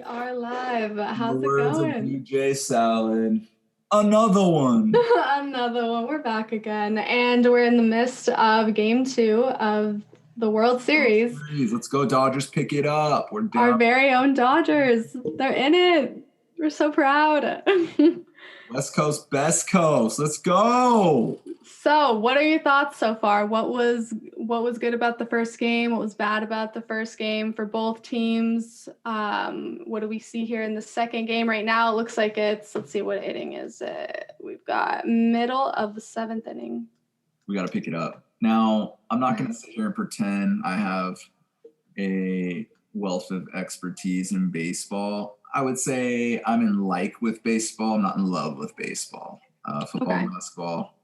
We are live. How's it Words of going? DJ Salad. Another one. Another one. We're back again. And we're in the midst of game 2 of the World Series. Let's go, Dodgers. Pick it up. We're down. Our very own Dodgers. They're in it. We're so proud. West Coast, best coast. Let's go. So, what are your thoughts so far? What was good about the first game? What was bad about the first game for both teams? What do we see here in the second game right now? It looks like let's see, what inning is it? We've got middle of the 7th inning. We got to pick it up. Now, I'm not going to sit here and pretend I have a wealth of expertise in baseball. I would say I'm in like with baseball. I'm not in love with baseball. Football and basketball,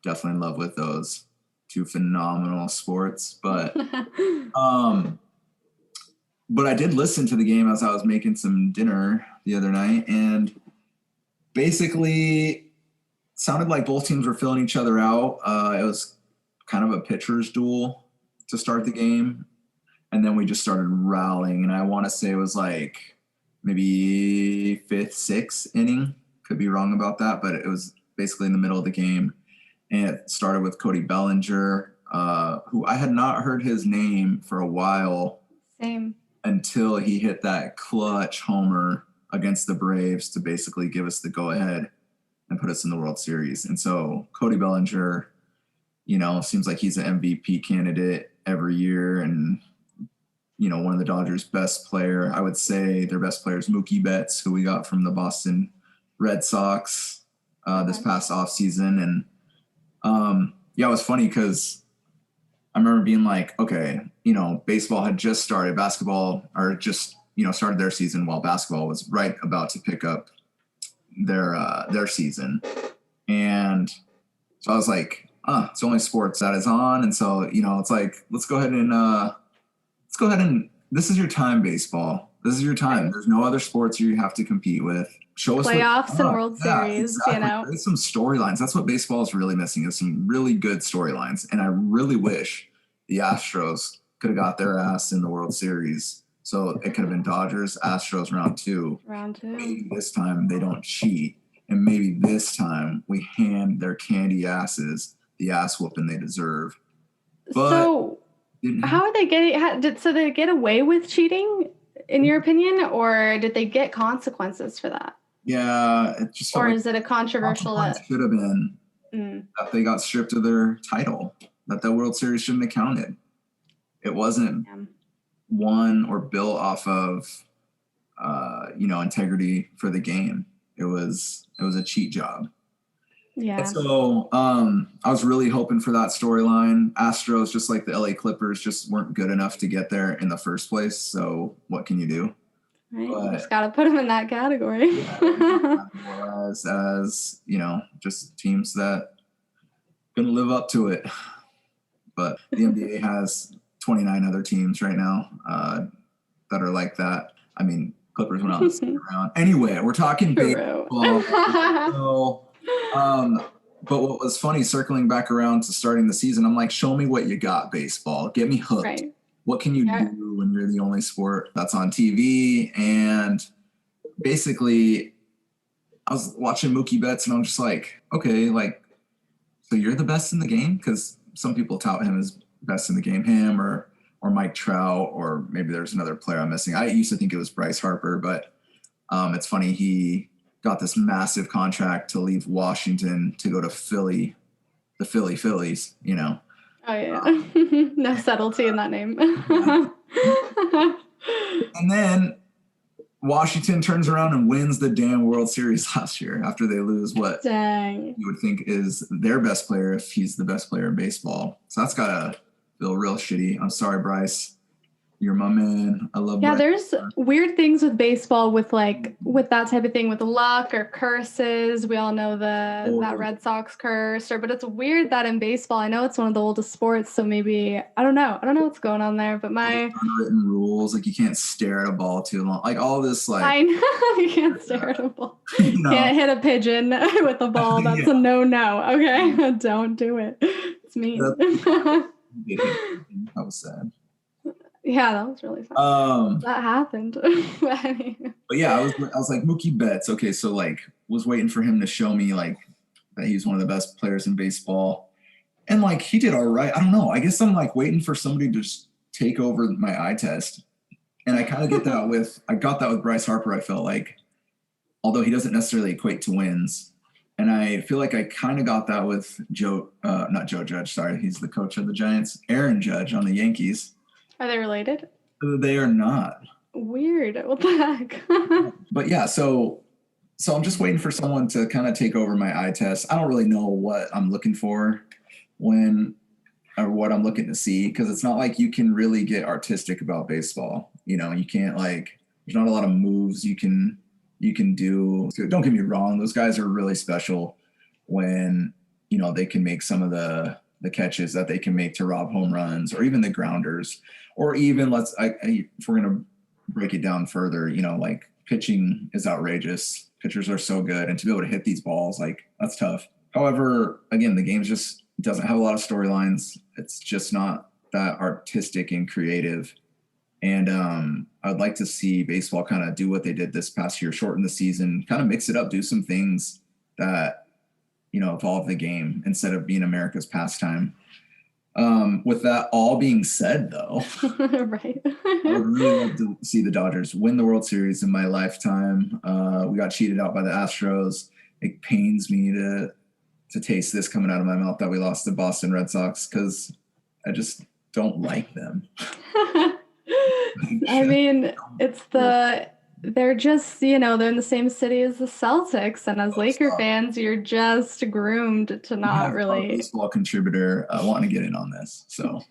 definitely in love with those two phenomenal sports. But but I did listen to the game as I was making some dinner the other night, and basically sounded like both teams were filling each other out. It was kind of a pitcher's duel to start the game, and then we just started rallying, and I want to say it was like maybe 5th, 6th inning. Could be wrong about that, but it was basically in the middle of the game. And it started with Cody Bellinger, who I had not heard his name for a while. Same. Until he hit that clutch homer against the Braves to basically give us the go-ahead and put us in the World Series. And so Cody Bellinger, seems like he's an MVP candidate every year, and one of the Dodgers' best player. I would say their best player is Mookie Betts, who we got from the Boston Red Sox this past offseason. And it was funny because I remember being like, okay, baseball had just started, basketball or just, started their season while basketball was right about to pick up their season. And so I was like, it's the only sports that is on. And so, it's like, let's go ahead and this is your time, baseball. This is your time. There's no other sports you have to compete with. Show us playoffs and World Series, exactly. There's some storylines. That's what baseball is really missing, is some really good storylines. And I really wish the Astros could have got their ass in the World Series. So it could have been Dodgers, Astros round 2. Maybe this time they don't cheat. And maybe this time we hand their candy asses the ass whooping they deserve. But so how are they getting? Did they get away with cheating, in your opinion, or did they get consequences for that? Yeah, it just. Or is it a controversial? That should have been that they got stripped of their title. That the World Series shouldn't have counted. It wasn't won or built off of, integrity for the game. It was a cheat job. Yeah. And so I was really hoping for that storyline. Astros, just like the LA Clippers, just weren't good enough to get there in the first place. So what can you do? Right. You just got to put them in that category. as just teams that couldn't live up to it. But the NBA has 29 other teams right now that are like that. I mean, Clippers went out the second round. Anyway, we're talking baseball. But what was funny, circling back around to starting the season, I'm like, show me what you got, baseball. Get me hooked. Right. What can you do when you're the only sport that's on TV? And basically, I was watching Mookie Betts, and I'm just like, okay, so you're the best in the game? Because some people tout him as best in the game, him or Mike Trout, or maybe there's another player I'm missing. I used to think it was Bryce Harper, but it's funny, he got this massive contract to leave Washington to go to Philly, the Phillies, Oh, yeah. No subtlety in that name. And then Washington turns around and wins the damn World Series last year after they lose what you would think is their best player if he's the best player in baseball. So that's got to feel real shitty. I'm sorry, Bryce. You're my man. I love. Yeah, there's weird things with baseball with that type of thing, with luck or curses. We all know that Red Sox curse, but it's weird that in baseball, I know it's one of the oldest sports, so maybe I don't know what's going on there. But my unwritten rules, like you can't stare at a ball too long, like all this, like I know you can't stare at a ball. Can't hit a pigeon with a ball. That's a no. Okay, don't do it. It's mean. That was sad. Yeah, that was really fun. That happened. But yeah, I was like Mookie Betts. Okay, so like was waiting for him to show me like that he's one of the best players in baseball. And like he did all right. I don't know. I guess I'm like waiting for somebody to just take over my eye test. And I kind of got that with Bryce Harper, I felt like, although he doesn't necessarily equate to wins. And I feel like I kind of got that with not Joe Judge, sorry, he's the coach of the Giants, Aaron Judge on the Yankees. Are they related? They are not. Weird. What the heck? But yeah, so I'm just waiting for someone to kind of take over my eye test. I don't really know what I'm looking for or what I'm looking to see, because it's not like you can really get artistic about baseball. You know, you can't like, there's not a lot of moves you can do. Don't get me wrong, those guys are really special when, you know, they can make some of the catches that they can make to rob home runs, or even the grounders, or even if we're going to break it down further, you know, like pitching is outrageous. Pitchers are so good, and to be able to hit these balls, like that's tough. However, again, the game just doesn't have a lot of storylines. It's just not that artistic and creative. And I'd like to see baseball kind of do what they did this past year, shorten the season, kind of mix it up, do some things that, you know, evolve the game instead of being America's pastime. With that all being said, though, right. I would really love to see the Dodgers win the World Series in my lifetime. We got cheated out by the Astros. It pains me to taste this coming out of my mouth that we lost to Boston Red Sox, because I just don't like them. I mean, they're just, you know, they're in the same city as the Celtics, and as Laker fans, you're just groomed to not really. A baseball contributor wanting to get in on this, so.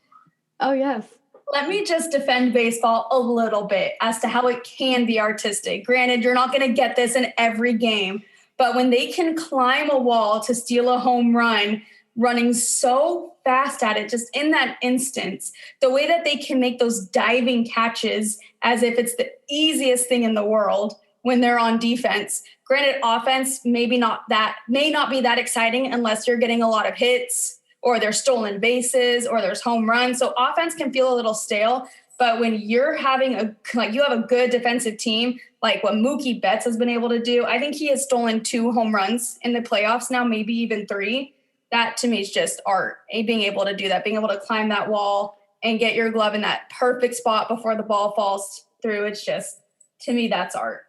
Oh, yes. Let me just defend baseball a little bit as to how it can be artistic. Granted, you're not going to get this in every game, but when they can climb a wall to steal a home run, running so fast at it, just in that instance, the way that they can make those diving catches as if it's the easiest thing in the world when they're on defense. Granted, offense may not be that exciting unless you're getting a lot of hits, or there's stolen bases, or there's home runs. So offense can feel a little stale. But when you're having you have a good defensive team, like what Mookie Betts has been able to do, I think he has stolen 2 home runs in the playoffs now, maybe even 3. That to me is just art. Being able to do that, being able to climb that wall and get your glove in that perfect spot before the ball falls through. It's just, to me, that's art.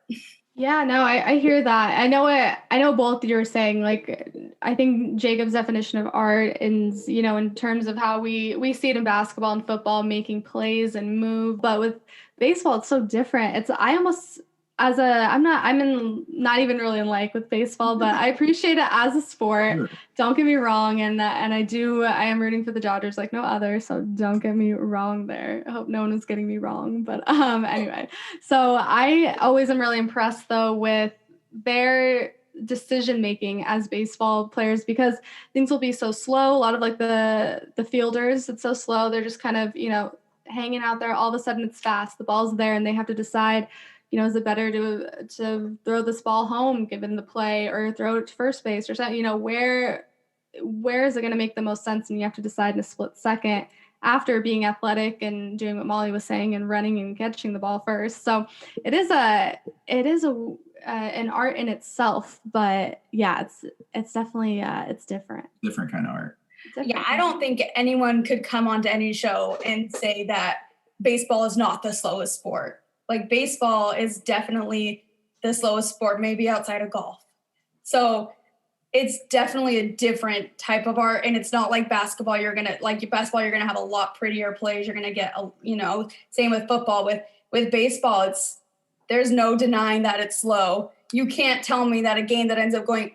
Yeah, no, I hear that. I know both you're saying, like, I think Jacob's definition of art is, you know, in terms of how we see it in basketball and football, making plays and move. But with baseball, it's so different. I'm not even really in like with baseball, but I appreciate it as a sport. Sure. Don't get me wrong. And I am rooting for the Dodgers like no other. So don't get me wrong there. I hope no one is getting me wrong. But anyway, so I always am really impressed though with their decision making as baseball players, because things will be so slow. A lot of like the fielders, it's so slow. They're just kind of, you know, hanging out there. All of a sudden it's fast. The ball's there and they have to decide, you know, is it better to throw this ball home given the play, or throw it to first base or something? You know, where is it going to make the most sense? And you have to decide in a split second after being athletic and doing what Molly was saying and running and catching the ball first. So it is an art in itself, but yeah, it's definitely it's different. Different kind of art. Yeah, I don't think anyone could come onto any show and say that baseball is not the slowest sport. Like, baseball is definitely the slowest sport, maybe outside of golf. So it's definitely a different type of art. And it's not like basketball. You're going to have a lot prettier plays. You're going to get, same with football. With baseball, there's no denying that it's slow. You can't tell me that a game that ends up going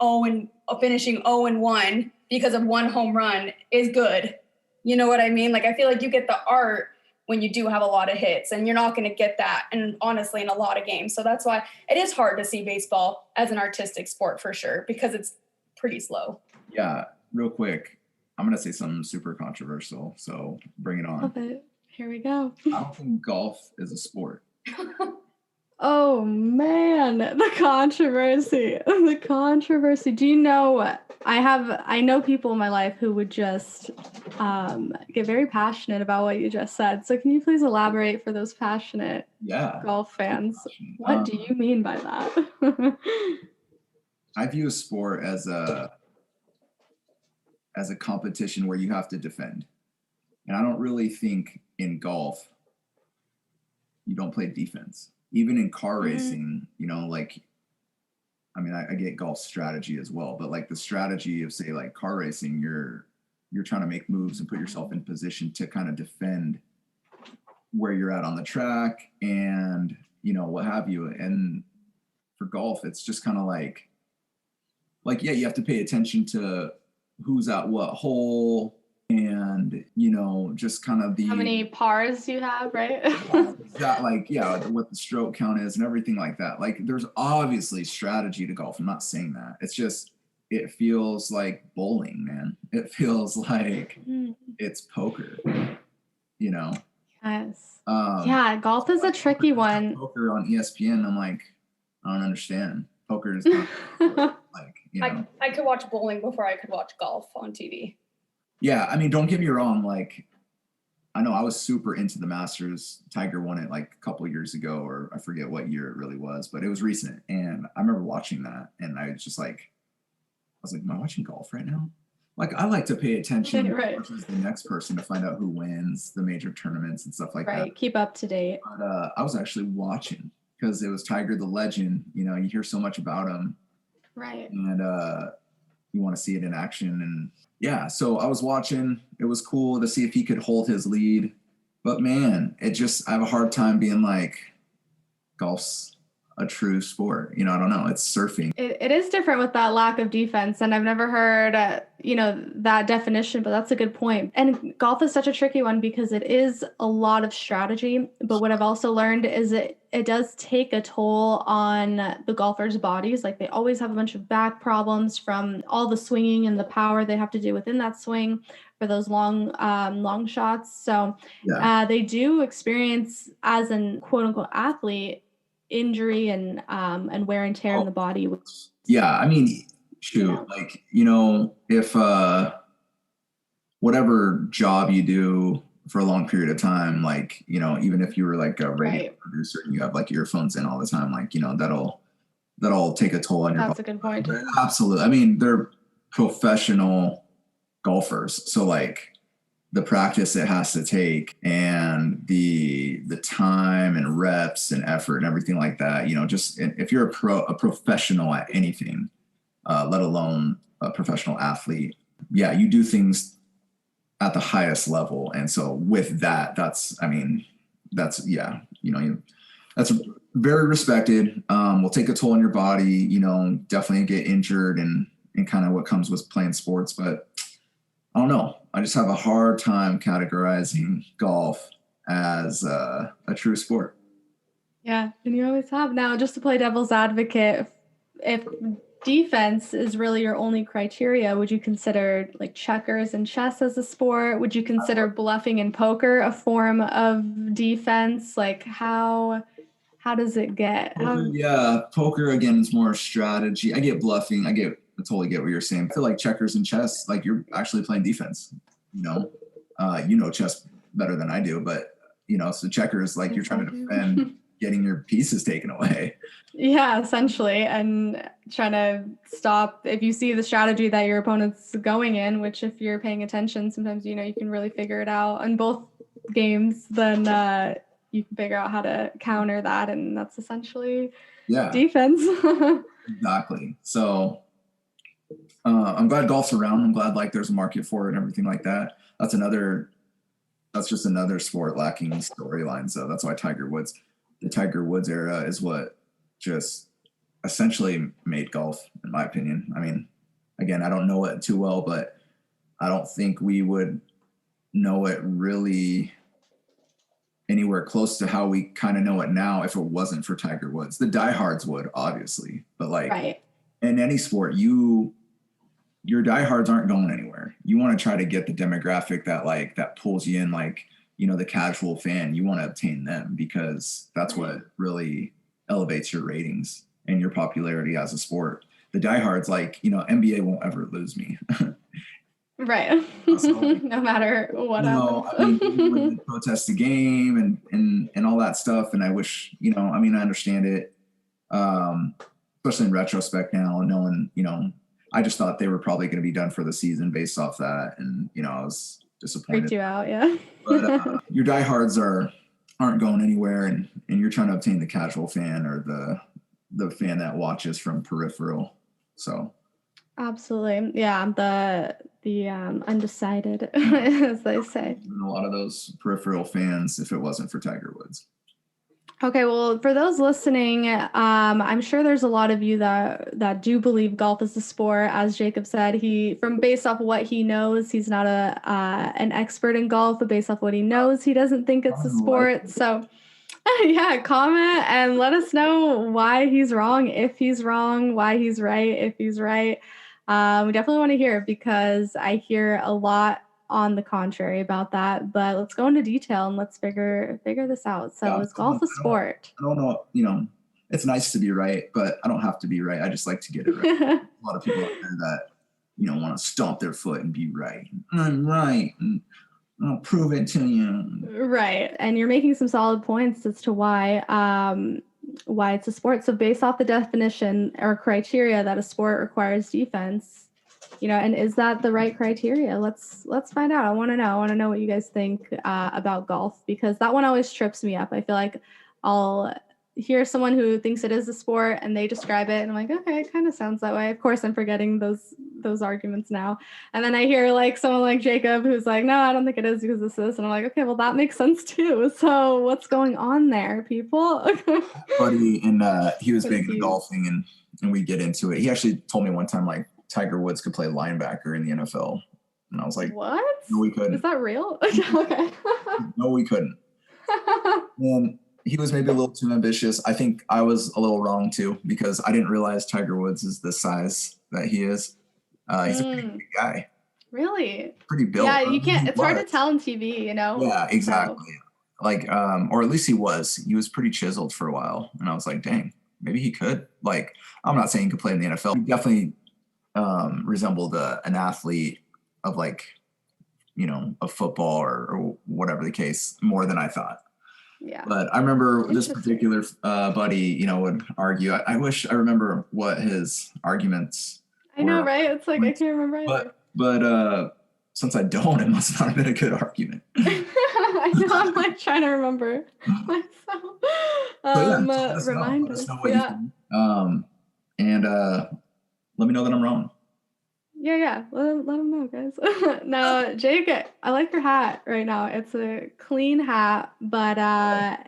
finishing 0-1 because of 1 home run is good. You know what I mean? Like, I feel like you get the art when you do have a lot of hits, and you're not going to get that, and honestly, in a lot of games. So that's why it is hard to see baseball as an artistic sport for sure, because it's pretty slow. Yeah, real quick, I'm going to say something super controversial, so bring it on. Love it. Here we go. I don't think golf is a sport. Oh man, the controversy. Do you know, I know people in my life who would just get very passionate about what you just said. So can you please elaborate for those passionate golf fans? What do you mean by that? I view a sport as a competition where you have to defend. And I don't really think in golf you don't play defense. Even in car racing, you know, like, I mean, I get golf strategy as well, but like the strategy of, say, like car racing, you're trying to make moves and put yourself in position to kind of defend where you're at on the track and, you know, what have you. And for golf, it's just kind of like, yeah, you have to pay attention to who's at what hole and, you know, just kind of how many pars you have, right? that, like, what the stroke count is and everything like that. Like, there's obviously strategy to golf. I'm not saying that. It's just, it feels like bowling, man. It feels like it's poker, you know? Yes. Golf is a tricky one. Poker on ESPN, I'm like, I don't understand. Poker is not like, you know. I could watch bowling before I could watch golf on TV. Yeah, I mean, don't get me wrong. Like, I know I was super into the Masters. Tiger won it like a couple of years ago, or I forget what year it really was, but it was recent. And I remember watching that, and I was just like, I was like, am I watching golf right now? Like, I like to pay attention to the next person to find out who wins the major tournaments and stuff like that. Right, keep up to date. But I was actually watching because it was Tiger the legend. You know, you hear so much about him. Right. And you want to see it in action. And yeah, so I was watching. It was cool to see if he could hold his lead. But man, I have a hard time being like, golf's a true sport. You know, I don't know. It's surfing. It is different with that lack of defense. And I've never heard, that definition, but that's a good point. And golf is such a tricky one because it is a lot of strategy. But what I've also learned is it does take a toll on the golfers' bodies. Like, they always have a bunch of back problems from all the swinging and the power they have to do within that swing for those long shots. So they do experience, as an quote unquote athlete, injury and wear and tear in the body. Yeah, I mean, shoot, like, you know, if whatever job you do for a long period of time, like, you know, even if you were like a radio producer and you have like earphones in all the time, like, you know, that'll take a toll on your body. That's a good point. Absolutely. I mean, they're professional golfers, so like the practice it has to take and the time and reps and effort and everything like that, you know, just if you're a professional at anything, let alone a professional athlete, you do things at the highest level. And so with that, that's very respected. Will take a toll on your body, you know, definitely get injured and kind of what comes with playing sports. But I don't know. I just have a hard time categorizing golf as a true sport. Yeah, and you always have. Now, just to play devil's advocate, if defense is really your only criteria, would you consider like checkers and chess as a sport? Would you consider bluffing in poker a form of defense? Like, how does it get? Poker again is more strategy. I get bluffing. I totally get what you're saying. I feel like checkers and chess, like, you're actually playing defense. You know, chess better than I do, but you know, so checkers, like, you're trying to defend getting your pieces taken away. Yeah, essentially, and trying to stop if you see the strategy that your opponent's going in, which if you're paying attention, sometimes, you know, you can really figure it out in both games, then you can figure out how to counter that, and that's essentially defense. Exactly. So I'm glad golf's around. I'm glad like there's a market for it and everything like that. That's just another sport lacking storyline. So that's why the Tiger Woods era is what just essentially made golf, in my opinion. I mean, again, I don't know it too well, but I don't think we would know it really anywhere close to how we kind of know it now if it wasn't for Tiger Woods. The diehards would, obviously, but like in any sport, your diehards aren't going anywhere. You want to try to get the demographic that pulls you in, like, you know, the casual fan. You want to obtain them because that's what really elevates your ratings and your popularity as a sport. The diehards, like, you know, NBA won't ever lose me. Right. So, No matter what happens. I mean, when they protest the game and all that stuff, and I wish, I mean, I understand it, especially in retrospect now, knowing, I just thought they were probably going to be done for the season based off that, and I was disappointed. Freaked you out, yeah. But your diehards aren't going anywhere, and you're trying to obtain the casual fan or the fan that watches from peripheral. So absolutely, yeah. The undecided, as they say. a lot of those peripheral fans, if it wasn't for Tiger Woods. Okay, well, for those listening, I'm sure there's a lot of you that do believe golf is a sport. As Jacob said, based off of what he knows, he's not an expert in golf, but based off what he knows, he doesn't think it's a sport. So, yeah, comment and let us know why he's wrong, if he's wrong, why he's right, if he's right. We definitely want to hear it because I hear a lot on the contrary about that, but let's go into detail and let's figure this out. So is golf a sport? I don't know, it's nice to be right, but I don't have to be right. I just like to get it right. A lot of people out there that, want to stomp their foot and be right. I'm right. And I'll prove it to you. Right. And you're making some solid points as to why it's a sport. So based off the definition or criteria that a sport requires defense, and is that the right criteria? Let's find out. I want to know what you guys think about golf, because that one always trips me up. I feel like I'll hear someone who thinks it is a sport and they describe it and I'm like, okay, it kind of sounds that way. Of course, I'm forgetting those arguments now. And then I hear like someone like Jacob who's like, no, I don't think it is because this is. And I'm like, okay, well, that makes sense too. So what's going on there, people? Buddy, and he was big into golfing and we get into it. He actually told me one time, like, Tiger Woods could play linebacker in the NFL. And I was like, what? No, we couldn't. Is that real? Okay. No, we couldn't. And he was maybe a little too ambitious. I think I was a little wrong too, because I didn't realize Tiger Woods is the size that he is. He's a pretty big guy. Really? Pretty built. Yeah, you can't, it's hard to tell on TV, Yeah, exactly. So. Like, or at least he was pretty chiseled for a while. And I was like, dang, maybe he could. Like, I'm not saying he could play in the NFL. He definitely resembled an athlete of like, of football or whatever the case, more than I thought. Yeah. But I remember this particular buddy, would argue. I wish I remember what his arguments were. I know, right? It's like I can't remember either. But since I don't, it must not have been a good argument. I know, I'm like trying to remember myself. Remind us. Yeah. And let me know that I'm wrong. Yeah. Let them know, guys. No, Jake, I like your hat right now. It's a clean hat, but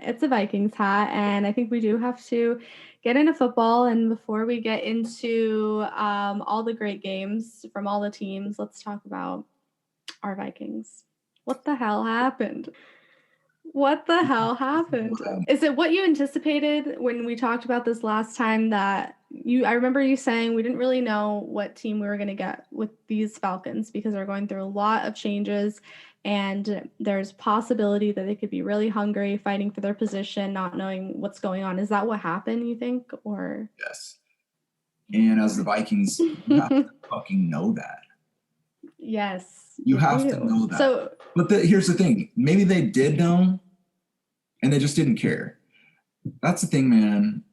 it's a Vikings hat. And I think we do have to get into football. And before we get into all the great games from all the teams, let's talk about our Vikings. What the hell happened? Is it what you anticipated when we talked about this last time that I remember you saying we didn't really know what team we were going to get with these Falcons because they're going through a lot of changes and there's possibility that they could be really hungry, fighting for their position, not knowing what's going on. Is that what happened, you think? Or yes. And as the Vikings, you have to fucking know that. Yes. You have to know that. But here's the thing.Maybe they did know and they just didn't care. That's the thing, man.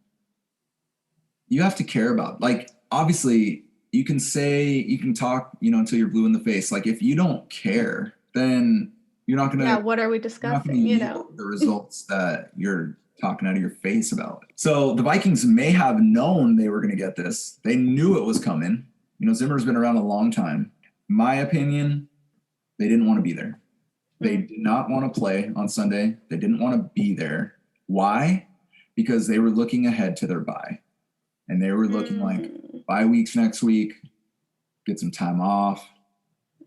You have to care about. Like, obviously, you can talk, until you're blue in the face. Like, if you don't care, then you're not going to. Yeah, what are we discussing? The results that you're talking out of your face about. So the Vikings may have known they were going to get this. They knew it was coming. Zimmer's been around a long time. My opinion, they didn't want to be there. They did not want to play on Sunday. They didn't want to be there. Why? Because they were looking ahead to their bye. And they were looking like bye weeks next week, get some time off.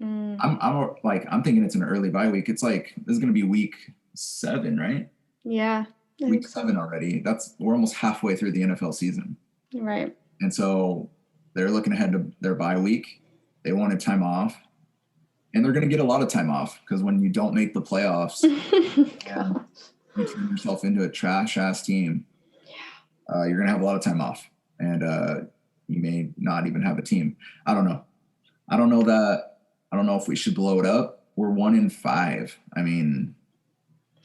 I'm thinking it's an early bye week. It's like, this is going to be week 7, right? Yeah. Week 7 already. We're almost halfway through the NFL season. Right. And so they're looking ahead to their bye week. They wanted time off. And they're going to get a lot of time off because when you don't make the playoffs, and you turn yourself into a trash-ass team, you're going to have a lot of time off. And you may not even have a team. I don't know. I don't know that I don't know if we should blow it up. We're 1-5. I mean,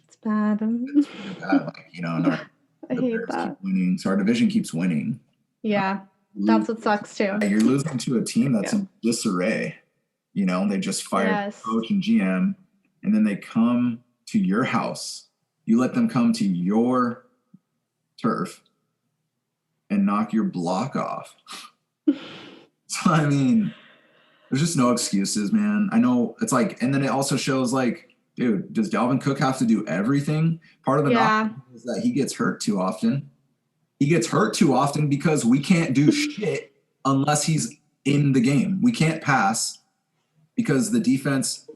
It's bad. it's really bad. Like, you know, and I the hate Bears that. keep winning, so our division keeps winning. Yeah, that's what sucks too. You're losing to a team that's in disarray. You know, they just fired coach and GM, and then they come to your house. You let them come to your turf and knock your block off. So, I mean, there's just no excuses, man. I know it's like, and then it also shows like, dude, does Dalvin Cook have to do everything? Part of the knock is that he gets hurt too often. He gets hurt too often because we can't do shit unless he's in the game. We can't pass because the defense,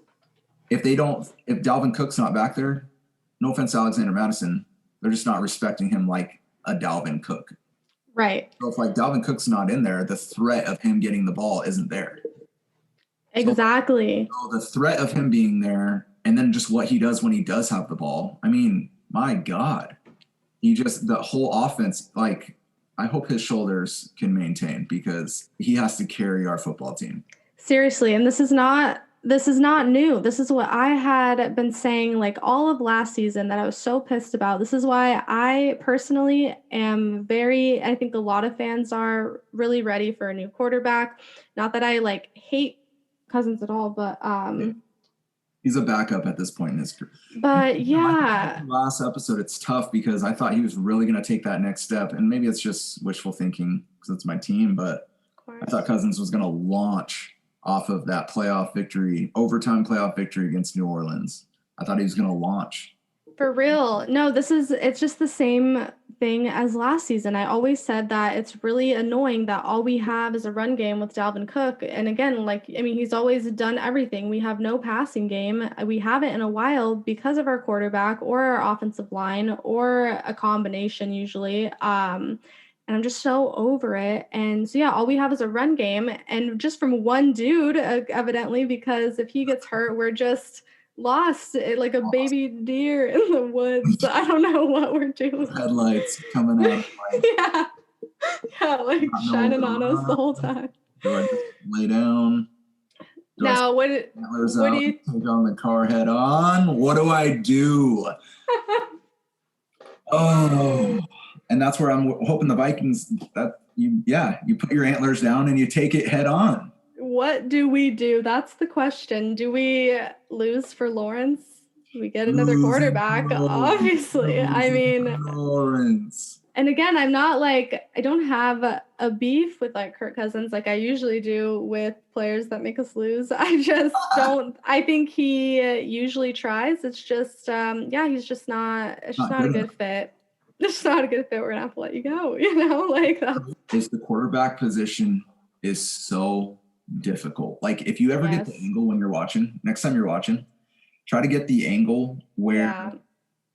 if Dalvin Cook's not back there, no offense to Alexander Madison, they're just not respecting him like a Dalvin Cook. Right. So if like Dalvin Cook's not in there, the threat of him getting the ball isn't there. Exactly. So the threat of him being there, and then just what he does when he does have the ball. I mean, my God, the whole offense, like, I hope his shoulders can maintain because he has to carry our football team. Seriously. And this is not new. This is what I had been saying like all of last season that I was so pissed about. This is why I personally am I think a lot of fans are really ready for a new quarterback. Not that I like hate Cousins at all, but he's a backup at this point in his career. But yeah, last episode, it's tough because I thought he was really going to take that next step, and maybe it's just wishful thinking because it's my team. But I thought Cousins was going to launch off of that overtime playoff victory against New Orleans. I thought he was going to launch. For real. No, it's just the same thing as last season. I always said that it's really annoying that all we have is a run game with Dalvin Cook. And again, he's always done everything. We have no passing game. We haven't in a while because of our quarterback or our offensive line or a combination usually. And I'm just so over it. And so, yeah, all we have is a run game. And just from one dude, evidently, because if he gets hurt, we're just lost like a baby deer in the woods. I don't know what we're doing. Headlights coming out. Yeah, like shining on us the whole time. Do I just lay down? Now, what do you take on the car head on? What do I do? And that's where I'm hoping the Vikings you put your antlers down and you take it head on. What do we do? That's the question. Do we lose for Lawrence? We get another quarterback, obviously. I mean, Lawrence. And again, I'm not like, I don't have a beef with like Kirk Cousins like I usually do with players that make us lose. I just don't. I think he usually tries. It's just, he's just not. It's just not a good fit. It's not a good fit. We're gonna have to let you go. Like that. Is the quarterback position is so difficult. Like if you ever get the angle when you're watching, next time you're watching, try to get the angle where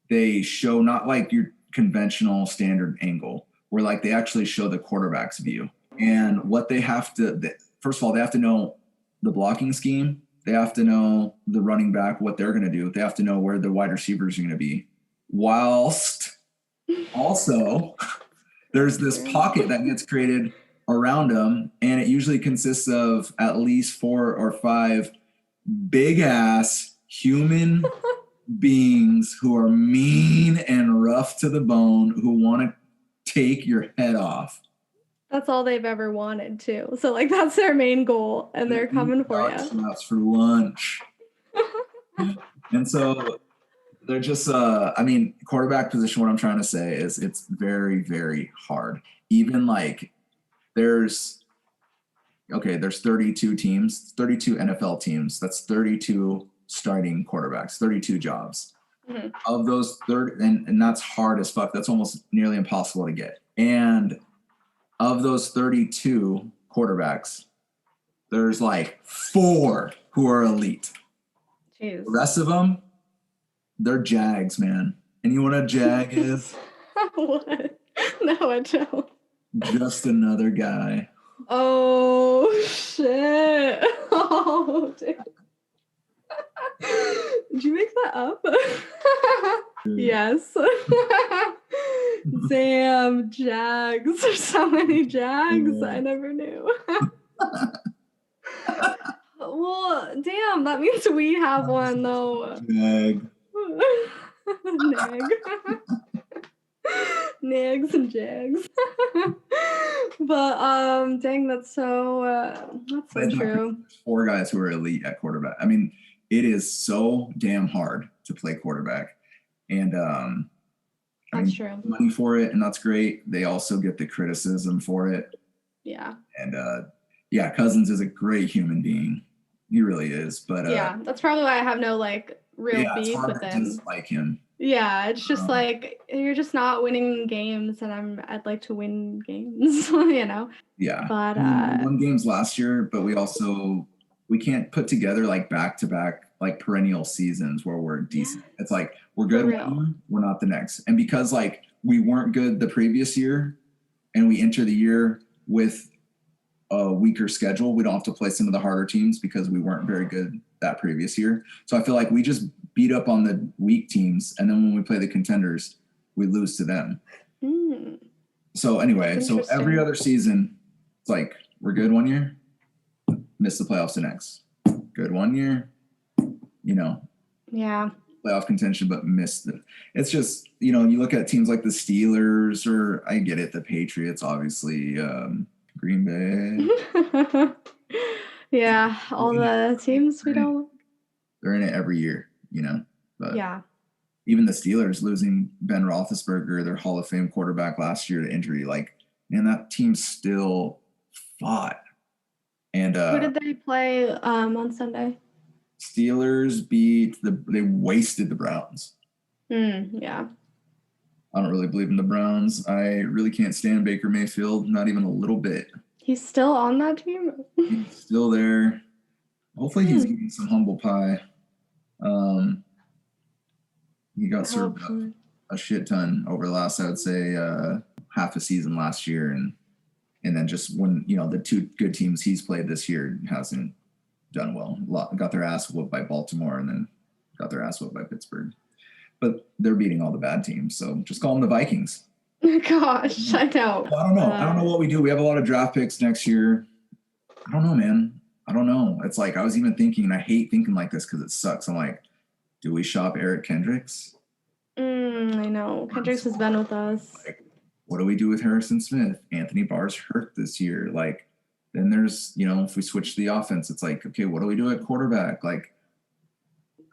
they show not like your conventional standard angle, where like they actually show the quarterback's view. And what they have to, first of all, they have to know the blocking scheme. They have to know the running back, what they're going to do. They have to know where the wide receivers are going to be. Whilst also there's this pocket that gets created around them, and it usually consists of at least 4 or 5 big ass human beings who are mean and rough to the bone, who want to take your head off. That's all they've ever wanted too. So like that's their main goal, and they're coming for you. That's for lunch. And so they're just quarterback position, what I'm trying to say is it's very, very hard. Even like there's 32 teams, 32 NFL teams. That's 32 starting quarterbacks, 32 jobs. Mm-hmm. Of those 30, and that's hard as fuck. That's almost nearly impossible to get. And of those 32 quarterbacks, there's like 4 who are elite. Jeez. The rest of them, they're JAGs, man. And you know what a JAG is? What? No, I don't. Just another guy. Oh, shit. Oh, dude. Did you make that up? Yes. Damn, JAGs. There's so many JAGs. I never knew. Well, Well, damn, that means we have one though. Jag. Nag. Nags and Jags. But dang, that's so true. 4 guys who are elite at quarterback. I mean, it is so damn hard to play quarterback. And that's true. Money for it, and that's great. They also get the criticism for it. Yeah. And yeah, Cousins is a great human being. He really is. But yeah, that's probably why I have no like real beef with him. Dislike him. Yeah, it's just like you're just not winning games, and I'd like to win games, you know. Yeah. But we won games last year, but we can't put together like back-to-back like perennial seasons where we're decent. Yeah. It's like we're good one year, we're not the next. And because like we weren't good the previous year and we enter the year with a weaker schedule, we don't have to play some of the harder teams because we weren't very good that previous year. So I feel like we just beat up on the weak teams, and then when we play the contenders, we lose to them. So anyway, so every other season, it's like we're good one year, miss the playoffs the next. Good one year, you know. Yeah. Playoff contention, but missed it. It's just, you know, you look at teams like the Steelers, or I get it, the Patriots, obviously, Green Bay. Yeah, all the teams we don't. They're in it every year, you know. But yeah. Even the Steelers losing Ben Roethlisberger, their Hall of Fame quarterback last year to injury, like, man, that team still fought. And who did they play on Sunday? Steelers they wasted the Browns. Yeah. I don't really believe in the Browns. I really can't stand Baker Mayfield, not even a little bit. He's still on that team? He's still there. Hopefully he's getting some humble pie. He got served up a shit ton over the last, I would say, half a season last year. And then just when, you know, the 2 good teams he's played this year hasn't done well. Got their ass whooped by Baltimore and then got their ass whooped by Pittsburgh. But they're beating all the bad teams. So just call them the Vikings. Gosh, I know. Well, I don't know. I don't know what we do. We have a lot of draft picks next year. I don't know, man. I don't know. It's like I was even thinking, and I hate thinking like this because it sucks. I'm like, do we shop Eric Kendricks? I know. Kendricks has been with us. Like, what do we do with Harrison Smith? Anthony Barr's hurt this year. Like, then there's, you know, if we switch the offense, it's like, okay, what do we do at quarterback? Like,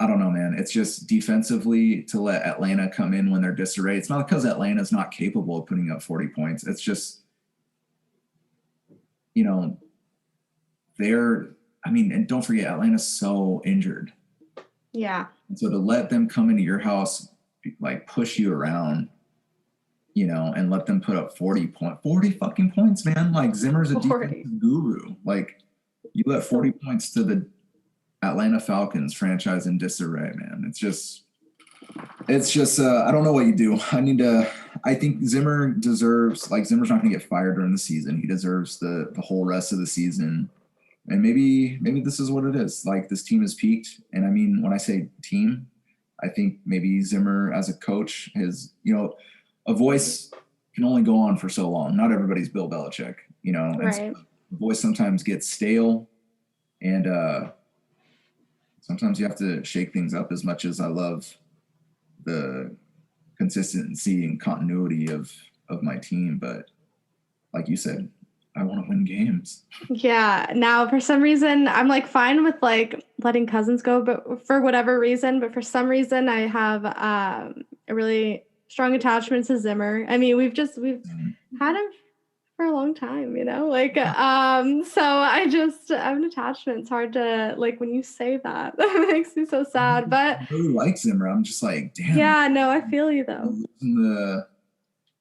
I don't know, man. It's just defensively to let Atlanta come in when they're disarray. It's not because Atlanta's not capable of putting up 40 points. It's just, you know, and don't forget, Atlanta's so injured. Yeah. And so to let them come into your house, like push you around, you know, and let them put up 40 fucking points, man. Like Zimmer's a defensive guru. Like you let 40 points to the Atlanta Falcons franchise in disarray, man. It's just I don't know what you do. I think Zimmer deserves, like Zimmer's not going to get fired during the season. He deserves the whole rest of the season. And maybe this is what it is. Like this team has peaked. And I mean, when I say team, I think maybe Zimmer as a coach has, you know, a voice can only go on for so long. Not everybody's Bill Belichick, you know, and right. So the voice sometimes gets stale, and sometimes you have to shake things up. As much as I love the consistency and continuity of my team, but like you said, I want to win games. Yeah. Now, for some reason, I'm like fine with like letting Cousins go, but for whatever reason, but for some reason, I have a really strong attachment to Zimmer. I mean, we've had him for a long time, you know, like, so I have an attachment. It's hard to like, when you say that, that makes me so sad, but I really like Zimmer. I'm just like, damn. Yeah, no, I feel you though.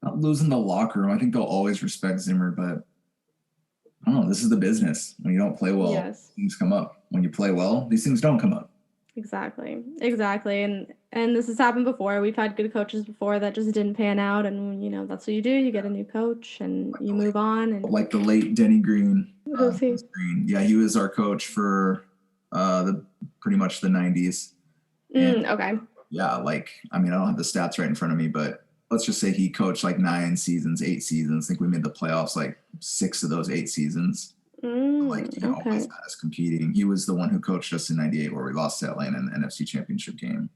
Not losing the locker room. I think they'll always respect Zimmer, but I don't know. This is the business. When you don't play well, things come up. When you play well, these things don't come up. Exactly. And this has happened before. We've had good coaches before that just didn't pan out, and you know that's what you do. You get a new coach and you move on. And like the late Denny Green. Who's he? Yeah, he was our coach for pretty much the 90s. Okay. Yeah, like I mean, I don't have the stats right in front of me, but let's just say he coached like 9 seasons, 8 seasons. I think we made the playoffs like 6 of those 8 seasons. Like he always Okay. had us competing. He was the one who coached us in '98 where we lost to Atlanta in the NFC Championship game.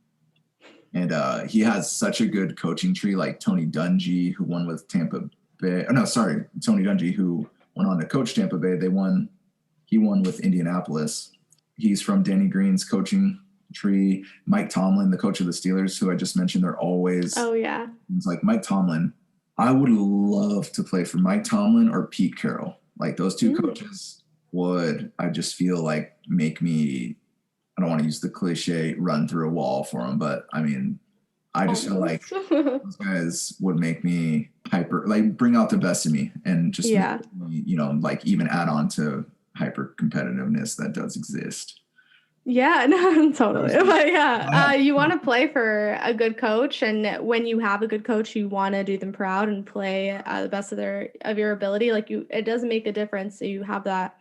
And he has such a good coaching tree, like Tony Dungy, who won with Tampa Bay. Oh, no, sorry, Tony Dungy, who went on to coach Tampa Bay. He won with Indianapolis. He's from Danny Green's coaching tree. Mike Tomlin, the coach of the Steelers, who I just mentioned, they're always. Oh yeah. It's like Mike Tomlin. I would love to play for Mike Tomlin or Pete Carroll. Like those two coaches would, I just feel like, make me, I don't want to use the cliche run through a wall for them, but I mean, I just feel like those guys would make me hyper, like bring out the best in me and just make me, like even add on to hyper competitiveness that does exist. Yeah, no, totally. But yeah, you want to play for a good coach, and when you have a good coach, you want to do them proud and play the best of your ability. Like it doesn't make a difference. So you have that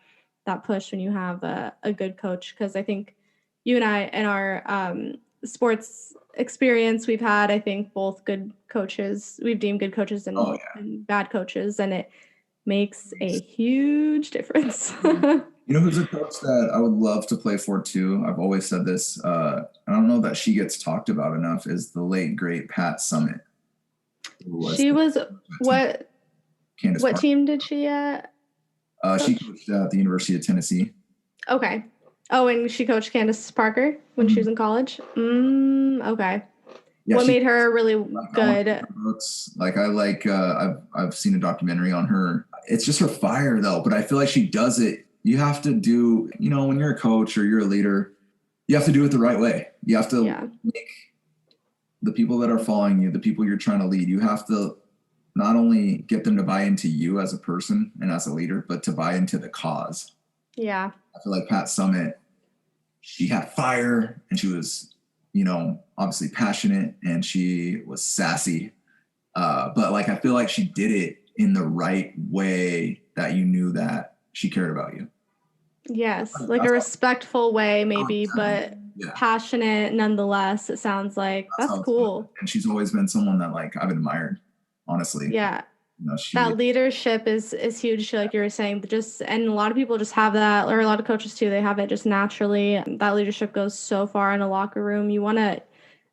push when you have a good coach, because I think you and I in our sports experience we've had, I think both good coaches. We've deemed good coaches and bad coaches, and it makes a huge difference. You know who's a coach that I would love to play for too? I've always said this. I don't know that she gets talked about enough. Is the late great Pat Summitt. She was what? Candace what Parker. Team did she she coached at the University of Tennessee. Okay. Oh, and she coached Candace Parker when she was in college. Okay. Yeah, what made her really good? Like I've seen a documentary on her. It's just her fire though, but I feel like she does it. You have to do, when you're a coach or you're a leader, you have to do it the right way. You have to make the people that are following you, the people you're trying to lead, you have to not only get them to buy into you as a person and as a leader, but to buy into the cause. Yeah. I feel like Pat Summitt, she had fire and she was, obviously passionate and she was sassy. But like, I feel like she did it in the right way that you knew that she cared about you. Yes. Like a respectful way maybe, but passionate nonetheless. It sounds like that's cool. And she's always been someone that like I've admired, honestly. Yeah. That leadership is huge, like you were saying, and a lot of people just have that, or a lot of coaches too, they have it just naturally. That leadership goes so far in a locker room. You want to,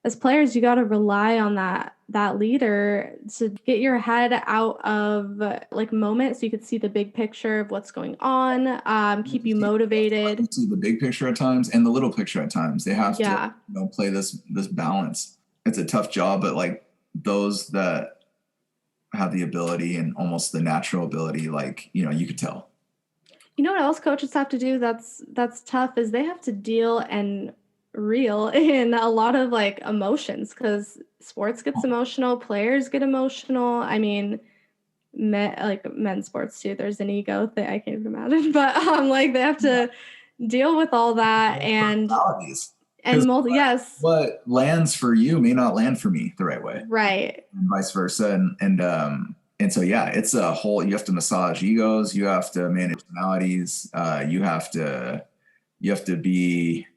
as players, you got to rely on that leader to get your head out of like moments so you could see the big picture of what's going on, keep you motivated. You see the big picture at times and the little picture at times. They have to play this balance. It's a tough job, but like those that have the ability and almost the natural ability, like, you could tell. You know what else coaches have to do that's tough is they have to deal and reel in a lot of like emotions, because sports gets emotional, players get emotional. I mean, men's sports too, there's an ego thing I can't even imagine, but like they have to deal with all that and yes, what lands for you may not land for me the right way, right, and vice versa. And so it's a whole, you have to massage egos, you have to manage personalities, you have to be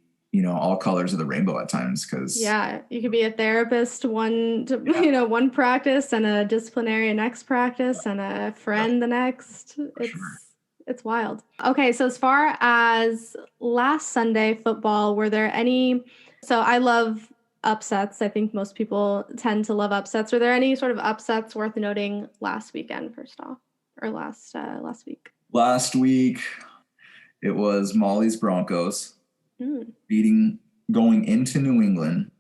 all colors of the rainbow at times, because you could be a therapist one practice and a disciplinarian next practice and a friend the next. It's wild. Okay, so as far as last Sunday football, were there any? So I love upsets. I think most people tend to love upsets. Were there any sort of upsets worth noting last weekend, first off, or last week? Last week, it was Molly's Broncos going into New England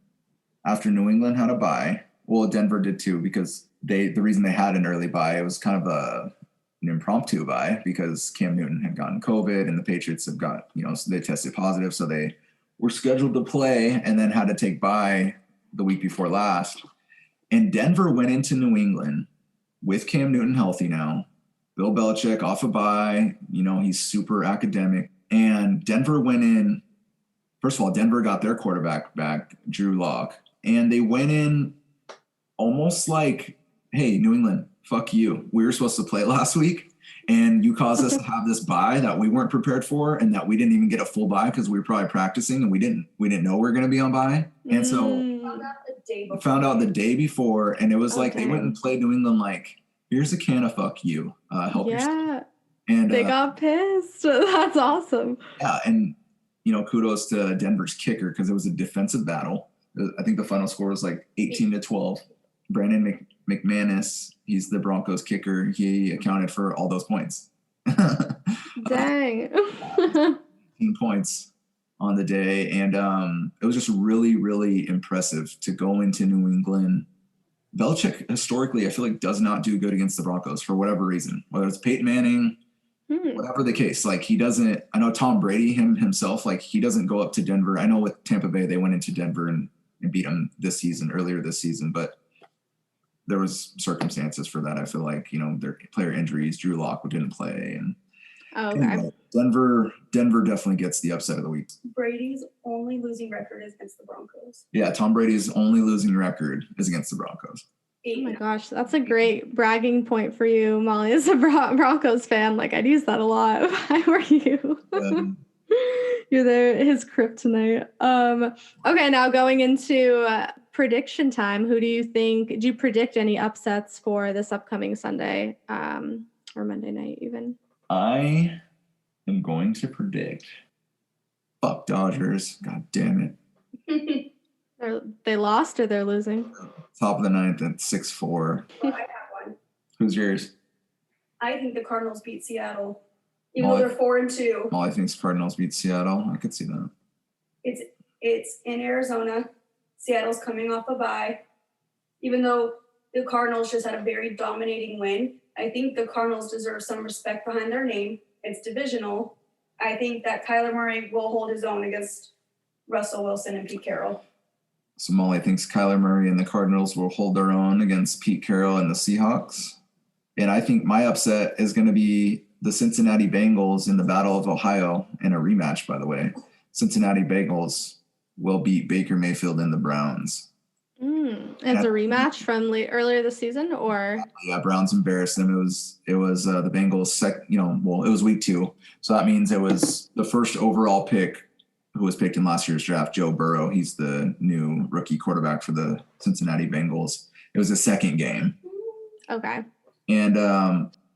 after New England had a bye. Well, Denver did too, because the reason they had an early bye, it was kind of an impromptu bye because Cam Newton had gotten COVID and the Patriots have got, so they tested positive. So they were scheduled to play and then had to take bye the week before last. And Denver went into New England with Cam Newton healthy now. Bill Belichick off a bye, he's super academic. And Denver went in. First of all, Denver got their quarterback back, Drew Lock, and they went in almost like, hey, New England, fuck you. We were supposed to play last week, and you caused us to have this bye that we weren't prepared for, and that we didn't even get a full bye because we were probably practicing, and we didn't know we were going to be on bye. And so found out the day before, and it was like they went and played New England like, here's a can of fuck you. Help yourself. And They got pissed. That's awesome. yeah, and kudos to Denver's kicker because it was a defensive battle. I think the final score was like 18-12. Brandon McManus, he's the Broncos kicker. He accounted for all those points. Dang. 18 points on the day. And it was just really, really impressive to go into New England. Belichick, historically, I feel like does not do good against the Broncos for whatever reason, whether it's Peyton Manning, whatever the case. Like he doesn't, I know Tom Brady himself, like he doesn't go up to Denver. I know with Tampa Bay, they went into Denver and beat them earlier this season, but there was circumstances for that. I feel like, their player injuries, Drew Lock didn't play. And anyway, Denver definitely gets the upset of the week. Brady's only losing record is against the Broncos. Yeah, Tom Brady's only losing record is against the Broncos. Oh my gosh, that's a great bragging point for you, Molly, as a Broncos fan. Like, I'd use that a lot if I were you. You're his kryptonite. Okay, now going into prediction time. Who do you think? Do you predict any upsets for this upcoming Sunday or Monday night even? I am going to predict. Fuck Dodgers! God damn it! They lost or they're losing? Top of the ninth at 6-4. I have one. Who's yours? I think the Cardinals beat Seattle, even though they're 4-2. Molly thinks Cardinals beat Seattle. I could see that. It's in Arizona. Seattle's coming off a bye. Even though the Cardinals just had a very dominating win, I think the Cardinals deserve some respect behind their name. It's divisional. I think that Kyler Murray will hold his own against Russell Wilson and Pete Carroll. So Molly thinks Kyler Murray and the Cardinals will hold their own against Pete Carroll and the Seahawks. And I think my upset is going to be the Cincinnati Bengals in the Battle of Ohio in a rematch, by the way. Cincinnati Bengals will beat Baker Mayfield and the Browns. It's a rematch from earlier this season, or? Yeah, Browns embarrassed them. It was the Bengals, it was week 2. So that means it was the first overall pick who was picked in last year's draft, Joe Burrow. He's the new rookie quarterback for the Cincinnati Bengals. It was his second game. Okay. And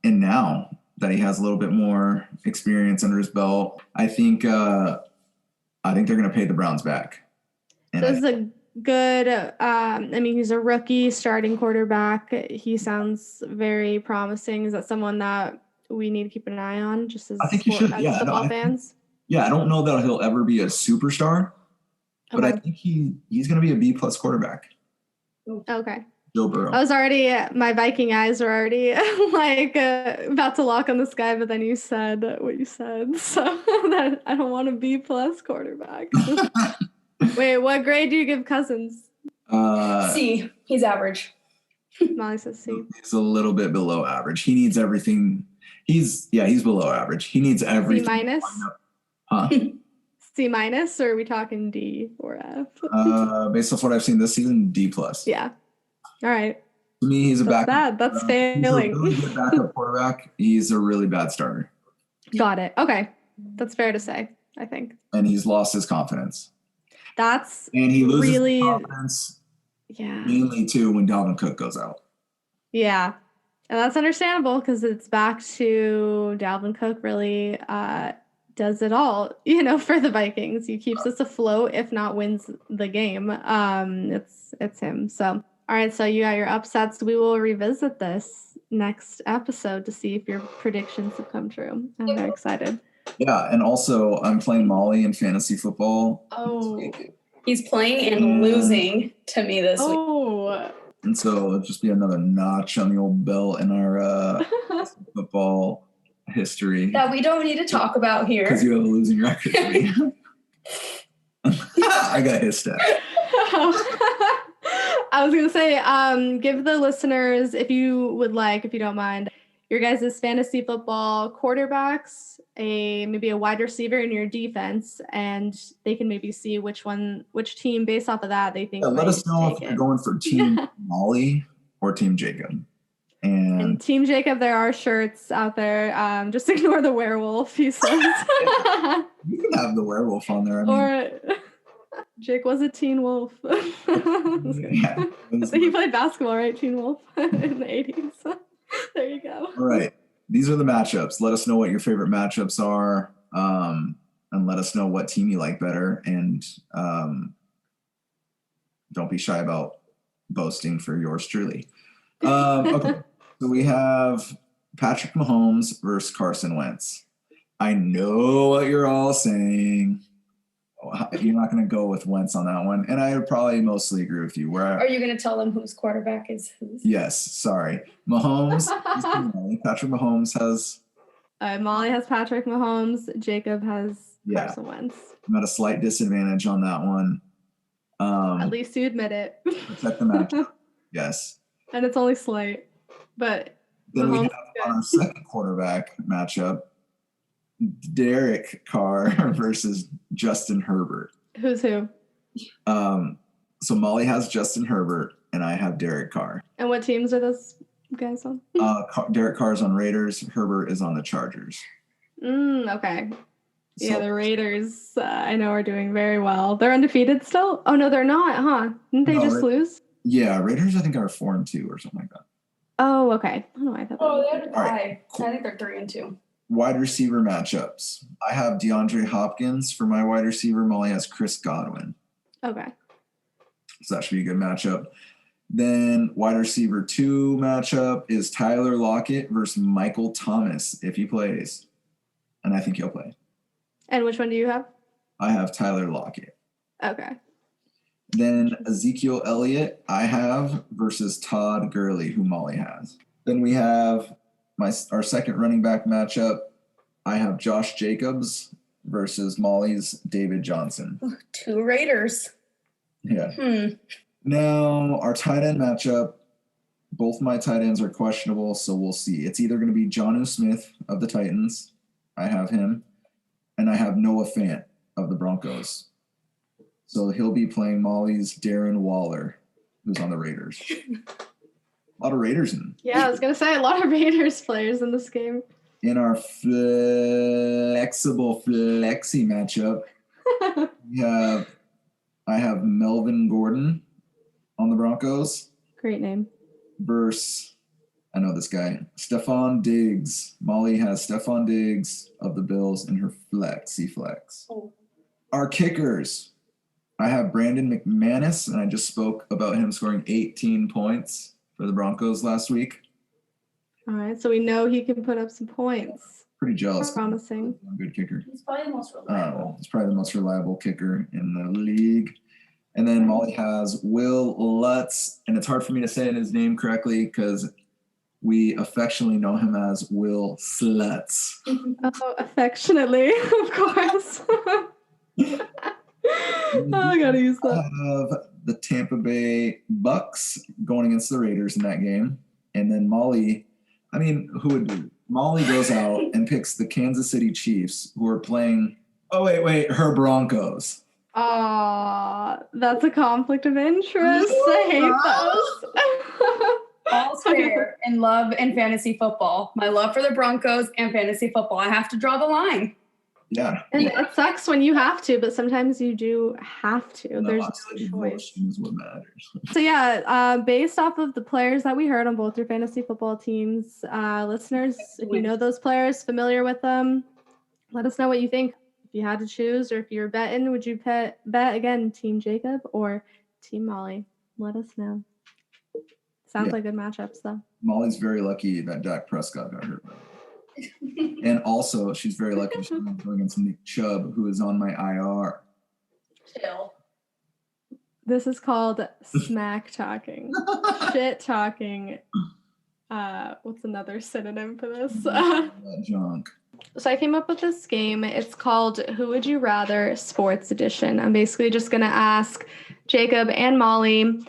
now that he has a little bit more experience under his belt, I think they're going to pay the Browns back. And so this is a good, he's a rookie starting quarterback. He sounds very promising. Is that someone that we need to keep an eye on just as, I think he should. As football fans? I don't know that he'll ever be a superstar, but I think he's going to be a B+ quarterback. Okay. Joe Burrow. My Viking eyes were already about to lock on this guy, but then you said what you said. So that I don't want a B+ quarterback. Wait, what grade do you give Cousins? C. He's average. Molly says C. He's a little bit below average. He needs everything. He's below average. He needs everything. C-? Huh? C-, or are we talking D or F? Based off what I've seen this season, D+. Yeah. All right. To me, he's a backup. That's failing. He's a really good backup quarterback. He's a really bad starter. Got it. Okay. That's fair to say, I think. And he's lost his confidence. And he loses his confidence mainly too when Dalvin Cook goes out. Yeah. And that's understandable because it's back to Dalvin Cook really does it all, for the Vikings. He keeps us afloat, if not wins the game. It's him. So, all right. So you got your upsets. We will revisit this next episode to see if your predictions have come true. I'm very excited. Yeah. And also I'm playing Molly in fantasy football. Oh, he's playing and losing to me this week. And so it'll just be another notch on the old belt in our football history. That we don't need to talk about here. Because you have a losing record. I got his stat. I was going to say, give the listeners, if you don't mind, your guys' fantasy football quarterbacks, maybe a wide receiver in your defense, and they can maybe see which team based off of that they think. Let us know if you're going for Team Molly or Team Jacob. And Team Jacob, there are shirts out there. Just ignore the werewolf, he says. You can have the werewolf on there. Or Jake was a teen wolf. Yeah. So he played basketball, right? Teen Wolf in the 80s. There you go. All right. these are the matchups. Let us know what your favorite matchups are, and let us know what team you like better. And don't be shy about boasting for yours truly. Okay, so we have Patrick Mahomes versus Carson Wentz. I know what you're all saying. You're not going to go with Wentz on that one. And I would probably mostly agree with you. Are you going to tell them whose quarterback is whose? Yes, sorry. Mahomes, Patrick Mahomes has... Molly has Patrick Mahomes. Jacob has Carson Wentz. I'm at a slight disadvantage on that one. At least you admit it. Protect the matchup. Yes. And it's only slight. But then Mahomes we have on our second quarterback matchup, Derek Carr versus Justin Herbert. Who's who? So Molly has Justin Herbert, and I have Derek Carr. And what teams are those guys on? Derek Carr is on Raiders. Herbert is on the Chargers. Okay. Yeah, the Raiders, I know, are doing very well. They're undefeated still? Oh, no, they're not, huh? Didn't they just lose? Yeah, Raiders, I think, are 4-2 or something like that. Oh, okay. I don't know why I thought they're 5. Right, cool. I think they're 3-2. Wide receiver matchups. I have DeAndre Hopkins for my wide receiver. Molly has Chris Godwin. Okay. So that should be a good matchup. Then wide receiver 2 matchup is Tyler Lockett versus Michael Thomas if he plays. And I think he'll play. And which one do you have? I have Tyler Lockett. Okay. Then Ezekiel Elliott I have versus Todd Gurley, who Molly has. Then we have our second running back matchup. I have Josh Jacobs versus Molly's David Johnson. 2 Raiders. Yeah. Now, our tight end matchup, both my tight ends are questionable, so we'll see. It's either going to be Jonnu Smith of the Titans. I have him. And I have Noah Fant of the Broncos. So he'll be playing Molly's Darren Waller, who's on the Raiders. A lot of Raiders in. Yeah, I was going to say a lot of Raiders players in this game. In our flexible flexi matchup, I have Melvin Gordon on the Broncos. Great name. Versus, I know this guy, Stephon Diggs. Molly has Stephon Diggs of the Bills in her flexi flex. Oh. Our kickers. I have Brandon McManus, and I just spoke about him scoring 18 points for the Broncos last week. All right, so we know he can put up some points. Pretty jealous. Promising. Good kicker. He's probably the most reliable. He's probably the most reliable kicker in the league. And then Molly has Will Lutz, and it's hard for me to say his name correctly because we affectionately know him as Will Sluts. Oh, affectionately, of course. I gotta use that. I have the Tampa Bay Bucks going against the Raiders in that game. And then Molly, who would do? Molly goes out and picks the Kansas City Chiefs, who are playing, her Broncos. That's a conflict of interest. I hate those. All's fair in love and fantasy football. My love for the Broncos and fantasy football. I have to draw the line. Yeah. And it sucks when you have to, but sometimes you do have to. There's no choice. Is what matters. So based off of the players that we heard on both your fantasy football teams, listeners, if you know those players, familiar with them, let us know what you think. If you had to choose, or if you were betting, would you bet again, Team Jacob or Team Molly? Let us know. Sounds like good matchups, though. Molly's very lucky that Dak Prescott got hurt. And also, she's very lucky she's going against Nick Chubb, who is on my IR. Chill. This is called smack talking. Shit talking. What's another synonym for this? Junk. So I came up with this game. It's called Who Would You Rather Sports Edition. I'm basically just going to ask Jacob and Molly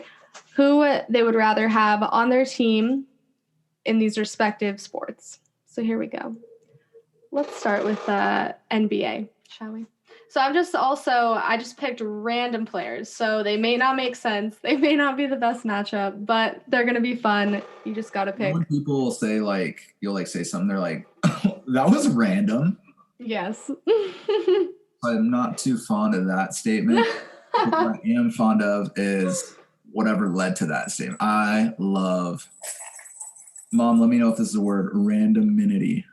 who they would rather have on their team in these respective sports. So here we go. Let's start with NBA, shall we? So I just picked random players. So they may not make sense. They may not be the best matchup, but they're going to be fun. You just got to pick. When people say you'll say something, they're like, oh, that was random. Yes. I'm not too fond of that statement. What I am fond of is whatever led to that statement. I love Mom, let me know if this is a word. Randomity.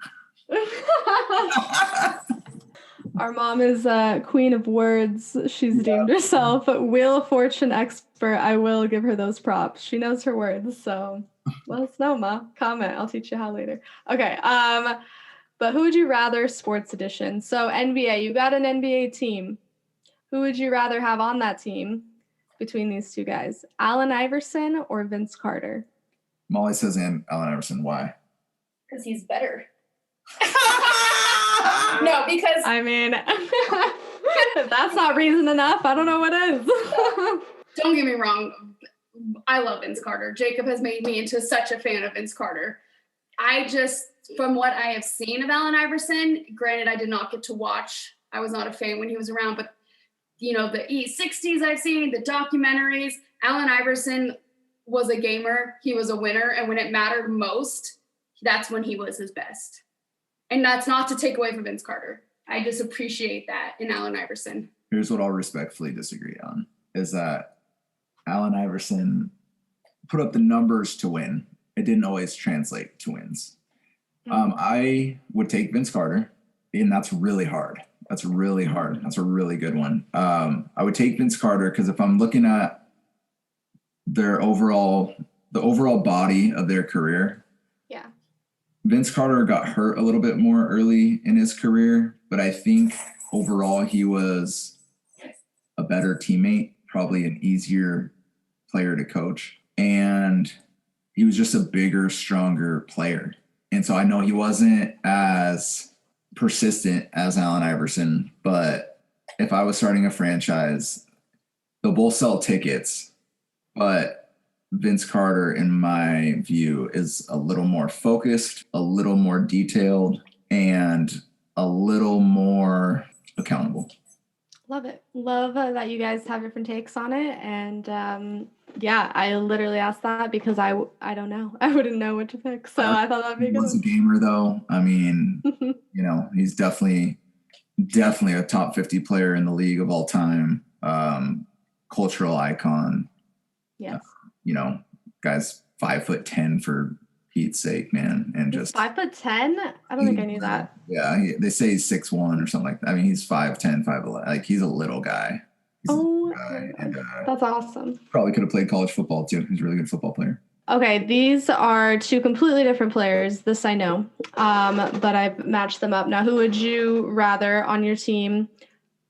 Our mom is queen of words. She's deemed herself Wheel of Fortune expert. I will give her those props. She knows her words, so let us know, Ma. Comment. I'll teach you how later. Okay. But who would you rather, sports edition? So NBA, you got an NBA team. Who would you rather have on that team between these two guys? Allen Iverson or Vince Carter? Molly says Allen Iverson. Why? Because he's better. No, because I mean, if that's not reason enough, I don't know what is. Don't get me wrong. I love Vince Carter. Jacob has made me into such a fan of Vince Carter. From what I have seen of Allen Iverson, granted, I did not get to watch. I was not a fan when he was around, but the E60s I've seen, the documentaries, Allen Iverson was a gamer. He was a winner. And when it mattered most, that's when he was his best. And that's not to take away from Vince Carter. I just appreciate that in Allen Iverson. Here's what I'll respectfully disagree on, is that Allen Iverson put up the numbers to win. It didn't always translate to wins. I would take Vince Carter, and that's really hard. That's really hard. That's a really good one. I would take Vince Carter because if I'm looking at the overall body of their career, yeah, Vince Carter got hurt a little bit more early in his career, but I think overall he was a better teammate, probably an easier player to coach, and he was just a bigger, stronger player. And so I know he wasn't as persistent as Allen Iverson, but if I was starting a franchise, they'll both sell tickets, but Vince Carter, in my view, is a little more focused, a little more detailed, and a little more accountable. Love it. Love that you guys have different takes on it. And yeah, I literally asked that because I don't know. I wouldn't know what to pick. So I thought that'd be good. He was a gamer, though. I mean, he's definitely a top 50 player in the league of all time. Cultural icon. Yes. Guy's 5'10" for Pete's sake, man. And he's just 5'10". I don't think I knew that. Yeah, they say he's 6'1" or something like that. I mean, he's 5'10", 5'11". Like, he's a little guy. And that's awesome. Probably could have played college football too. He's a really good football player. Okay, these are two completely different players. This I know, but I've matched them up. Now, who would you rather on your team,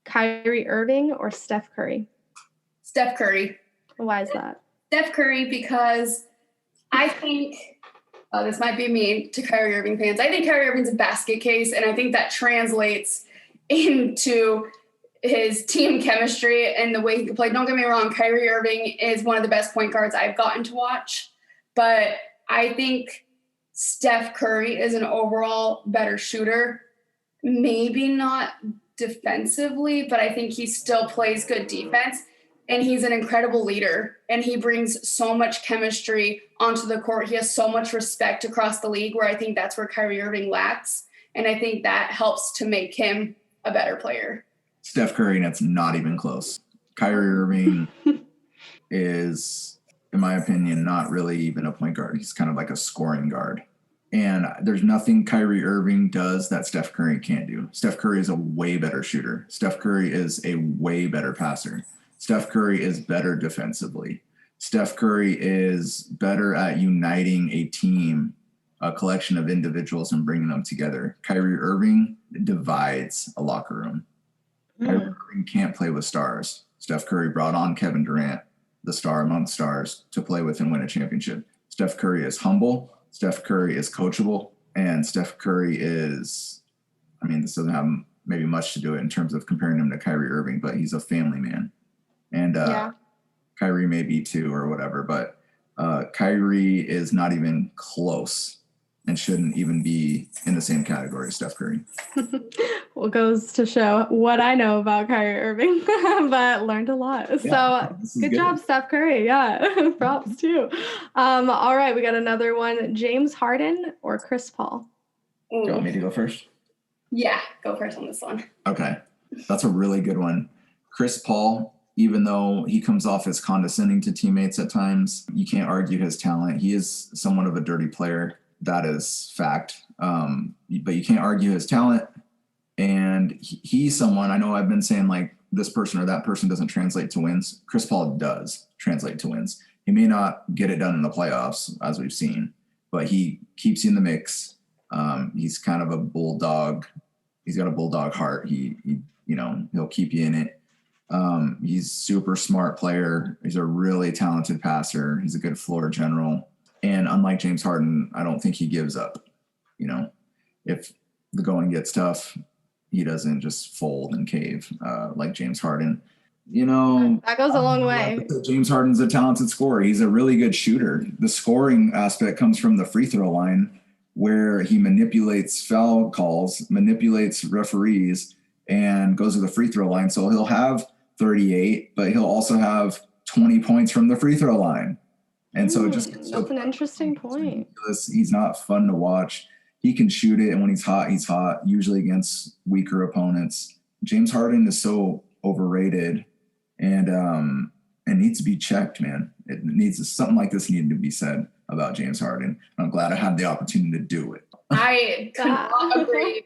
Kyrie Irving or Steph Curry? Steph Curry. Why is that? Steph Curry, because I think, this might be mean to Kyrie Irving fans, I think Kyrie Irving's a basket case, and I think that translates into his team chemistry and the way he played. Don't get me wrong, Kyrie Irving is one of the best point guards I've gotten to watch, but I think Steph Curry is an overall better shooter. Maybe not defensively, but I think he still plays good defense. And he's an incredible leader, and he brings so much chemistry onto the court. He has so much respect across the league, where I think that's where Kyrie Irving lacks. And I think that helps to make him a better player. Steph Curry, and it's not even close. Kyrie Irving is, in my opinion, not really even a point guard. He's kind of like a scoring guard. And there's nothing Kyrie Irving does that Steph Curry can't do. Steph Curry is a way better shooter. Steph Curry is a way better passer. Steph Curry is better defensively. Steph Curry is better at uniting a team, a collection of individuals, and bringing them together. Kyrie Irving divides a locker room. Kyrie Irving can't play with stars. Steph Curry brought on Kevin Durant, the star among stars, to play with and win a championship. Steph Curry is humble. Steph Curry is coachable. And Steph Curry is, this doesn't have maybe much to do it in terms of comparing him to Kyrie Irving, but he's a family man. And Kyrie may be too or whatever, but Kyrie is not even close and shouldn't even be in the same category as Steph Curry. Well, goes to show what I know about Kyrie Irving, but learned a lot. Yeah, so good job, Steph Curry. Yeah, props too. All right, we got another one. James Harden or Chris Paul? Do you want me to go first? Yeah, go first on this one. Okay, that's a really good one. Chris Paul, even though he comes off as condescending to teammates at times, you can't argue his talent. He is somewhat of a dirty player. That is fact. But you can't argue his talent. And he's someone, I know I've been saying like this person or that person doesn't translate to wins. Chris Paul does translate to wins. He may not get it done in the playoffs, as we've seen, but he keeps you in the mix. He's kind of a bulldog. He's got a bulldog heart. He'll keep you in it. He's super smart player. He's a really talented passer. He's a good floor general. And unlike James Harden, I don't think he gives up. If the going gets tough, he doesn't just fold and cave like James Harden. That goes a long way. James Harden's a talented scorer. He's a really good shooter. The scoring aspect comes from the free throw line, where he manipulates foul calls, manipulates referees, and goes to the free throw line. So he'll have 38, but he'll also have 20 points from the free throw line. And so it just gets that's an interesting point. He's not fun to watch. He can shoot it, and when he's hot, usually against weaker opponents. James Harden is so overrated and needs to be checked, man. Something like this needed to be said about James Harden. I'm glad I had the opportunity to do it. I could not agree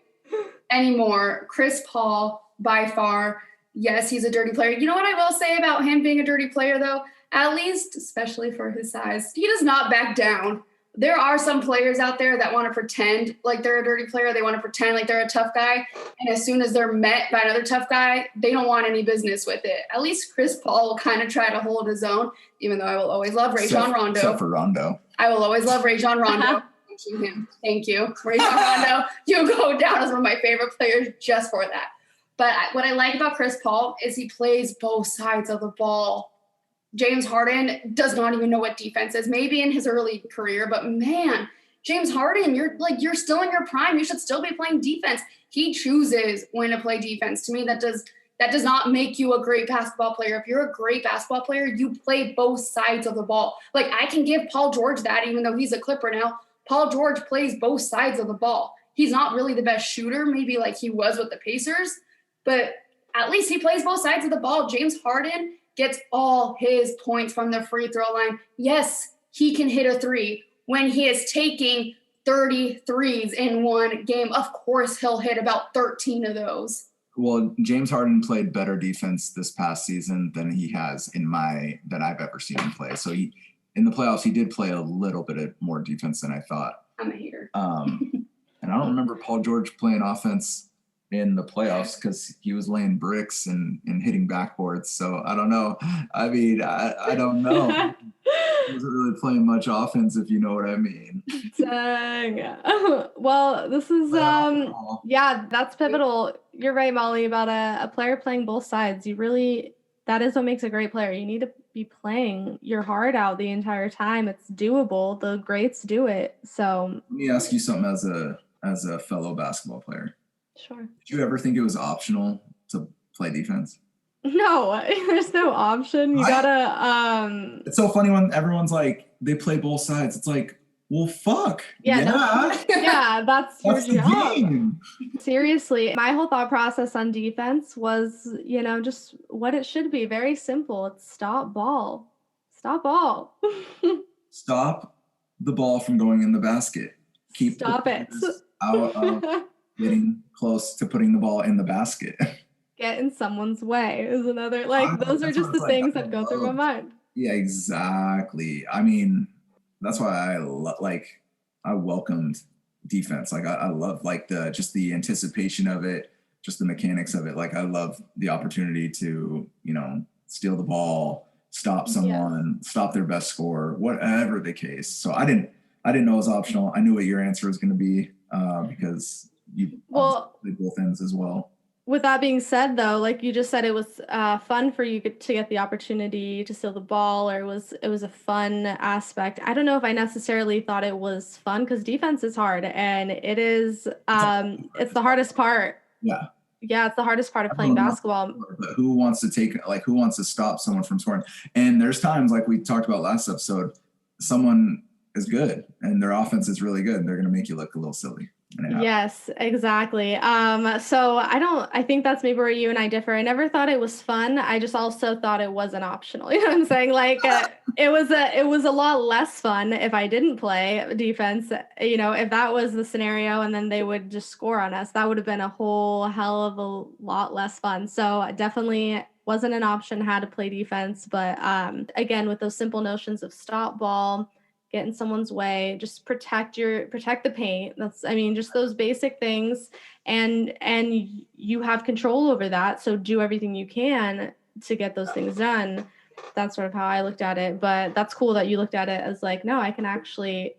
anymore. Chris Paul, by far, yes, he's a dirty player. You know what I will say about him being a dirty player, though? At least, especially for his size, he does not back down. There are some players out there that want to pretend like they're a dirty player. They want to pretend like they're a tough guy. And as soon as they're met by another tough guy, they don't want any business with it. At least Chris Paul will kind of try to hold his own, even though I will always love Rajon Rondo. Except for Rondo. I will always love Rajon Rondo. Thank you. Rajon Rondo, you go down as one of my favorite players just for that. But what I like about Chris Paul is he plays both sides of the ball. James Harden does not even know what defense is, maybe in his early career, but man, James Harden, you're still in your prime. You should still be playing defense. He chooses when to play defense. To me, that does not make you a great basketball player. If you're a great basketball player, you play both sides of the ball. Like, I can give Paul George that, even though he's a Clipper now. Paul George plays both sides of the ball. He's not really the best shooter, maybe like he was with the Pacers, but at least he plays both sides of the ball. James Harden gets all his points from the free throw line. Yes, he can hit a three. When he is taking 30 threes in one game, of course he'll hit about 13 of those. Well, James Harden played better defense this past season than he has that I've ever seen him play. So in the playoffs, he did play a little bit of more defense than I thought. I'm a hater. And I don't remember Paul George playing offense in the playoffs because he was laying bricks and hitting backboards. So I don't know. I mean, I don't know. He wasn't really playing much offense, if you know what I mean. Dang. Well, this is, that's pivotal. You're right, Molly, about a player playing both sides. That is what makes a great player. You need to be playing your heart out the entire time. It's doable. The greats do it. So let me ask you something as a fellow basketball player. Sure. Did you ever think it was optional to play defense? No, there's no option. You gotta It's so funny when everyone's like, they play both sides. It's like, well, fuck. Yeah, that's your job. Game. Seriously, my whole thought process on defense was, just what it should be. Very simple. It's stop ball. Stop ball. Stop the ball from going in the basket. Stop it. Out of getting close to putting the ball in the basket. Get in someone's way is another, those are just the things that go through my mind. Yeah, exactly. I mean, that's why I welcomed defense. I love the anticipation of it, just the mechanics of it. I love the opportunity to, steal the ball, stop someone, stop their best score, whatever the case. So I didn't know it was optional. I knew what your answer was going to be because you played both ends as well. With that being said, though, like you just said, it was fun for you to get the opportunity to steal the ball, or it was a fun aspect. I don't know if I necessarily thought it was fun because defense is hard, and it is it's the hardest part. Yeah. Yeah, it's the hardest part of playing basketball. But who wants to stop someone from scoring? And there's times, like we talked about last episode, someone is good and their offense is really good, and they're going to make you look a little silly. Yes, exactly. So I think that's maybe where you and I differ. I never thought it was fun. I just also thought it wasn't optional. You know what I'm saying? Like it was a lot less fun if I didn't play defense. You know, if that was the scenario and then they would just score on us, that would have been a whole hell of a lot less fun. So definitely wasn't an option, had to play defense. But again, with those simple notions of stop ball, get in someone's way, just protect the paint. Just those basic things, and you have control over that, so do everything you can to get those things done. That's sort of how I looked at it, but that's cool that you looked at it as like, no, I can actually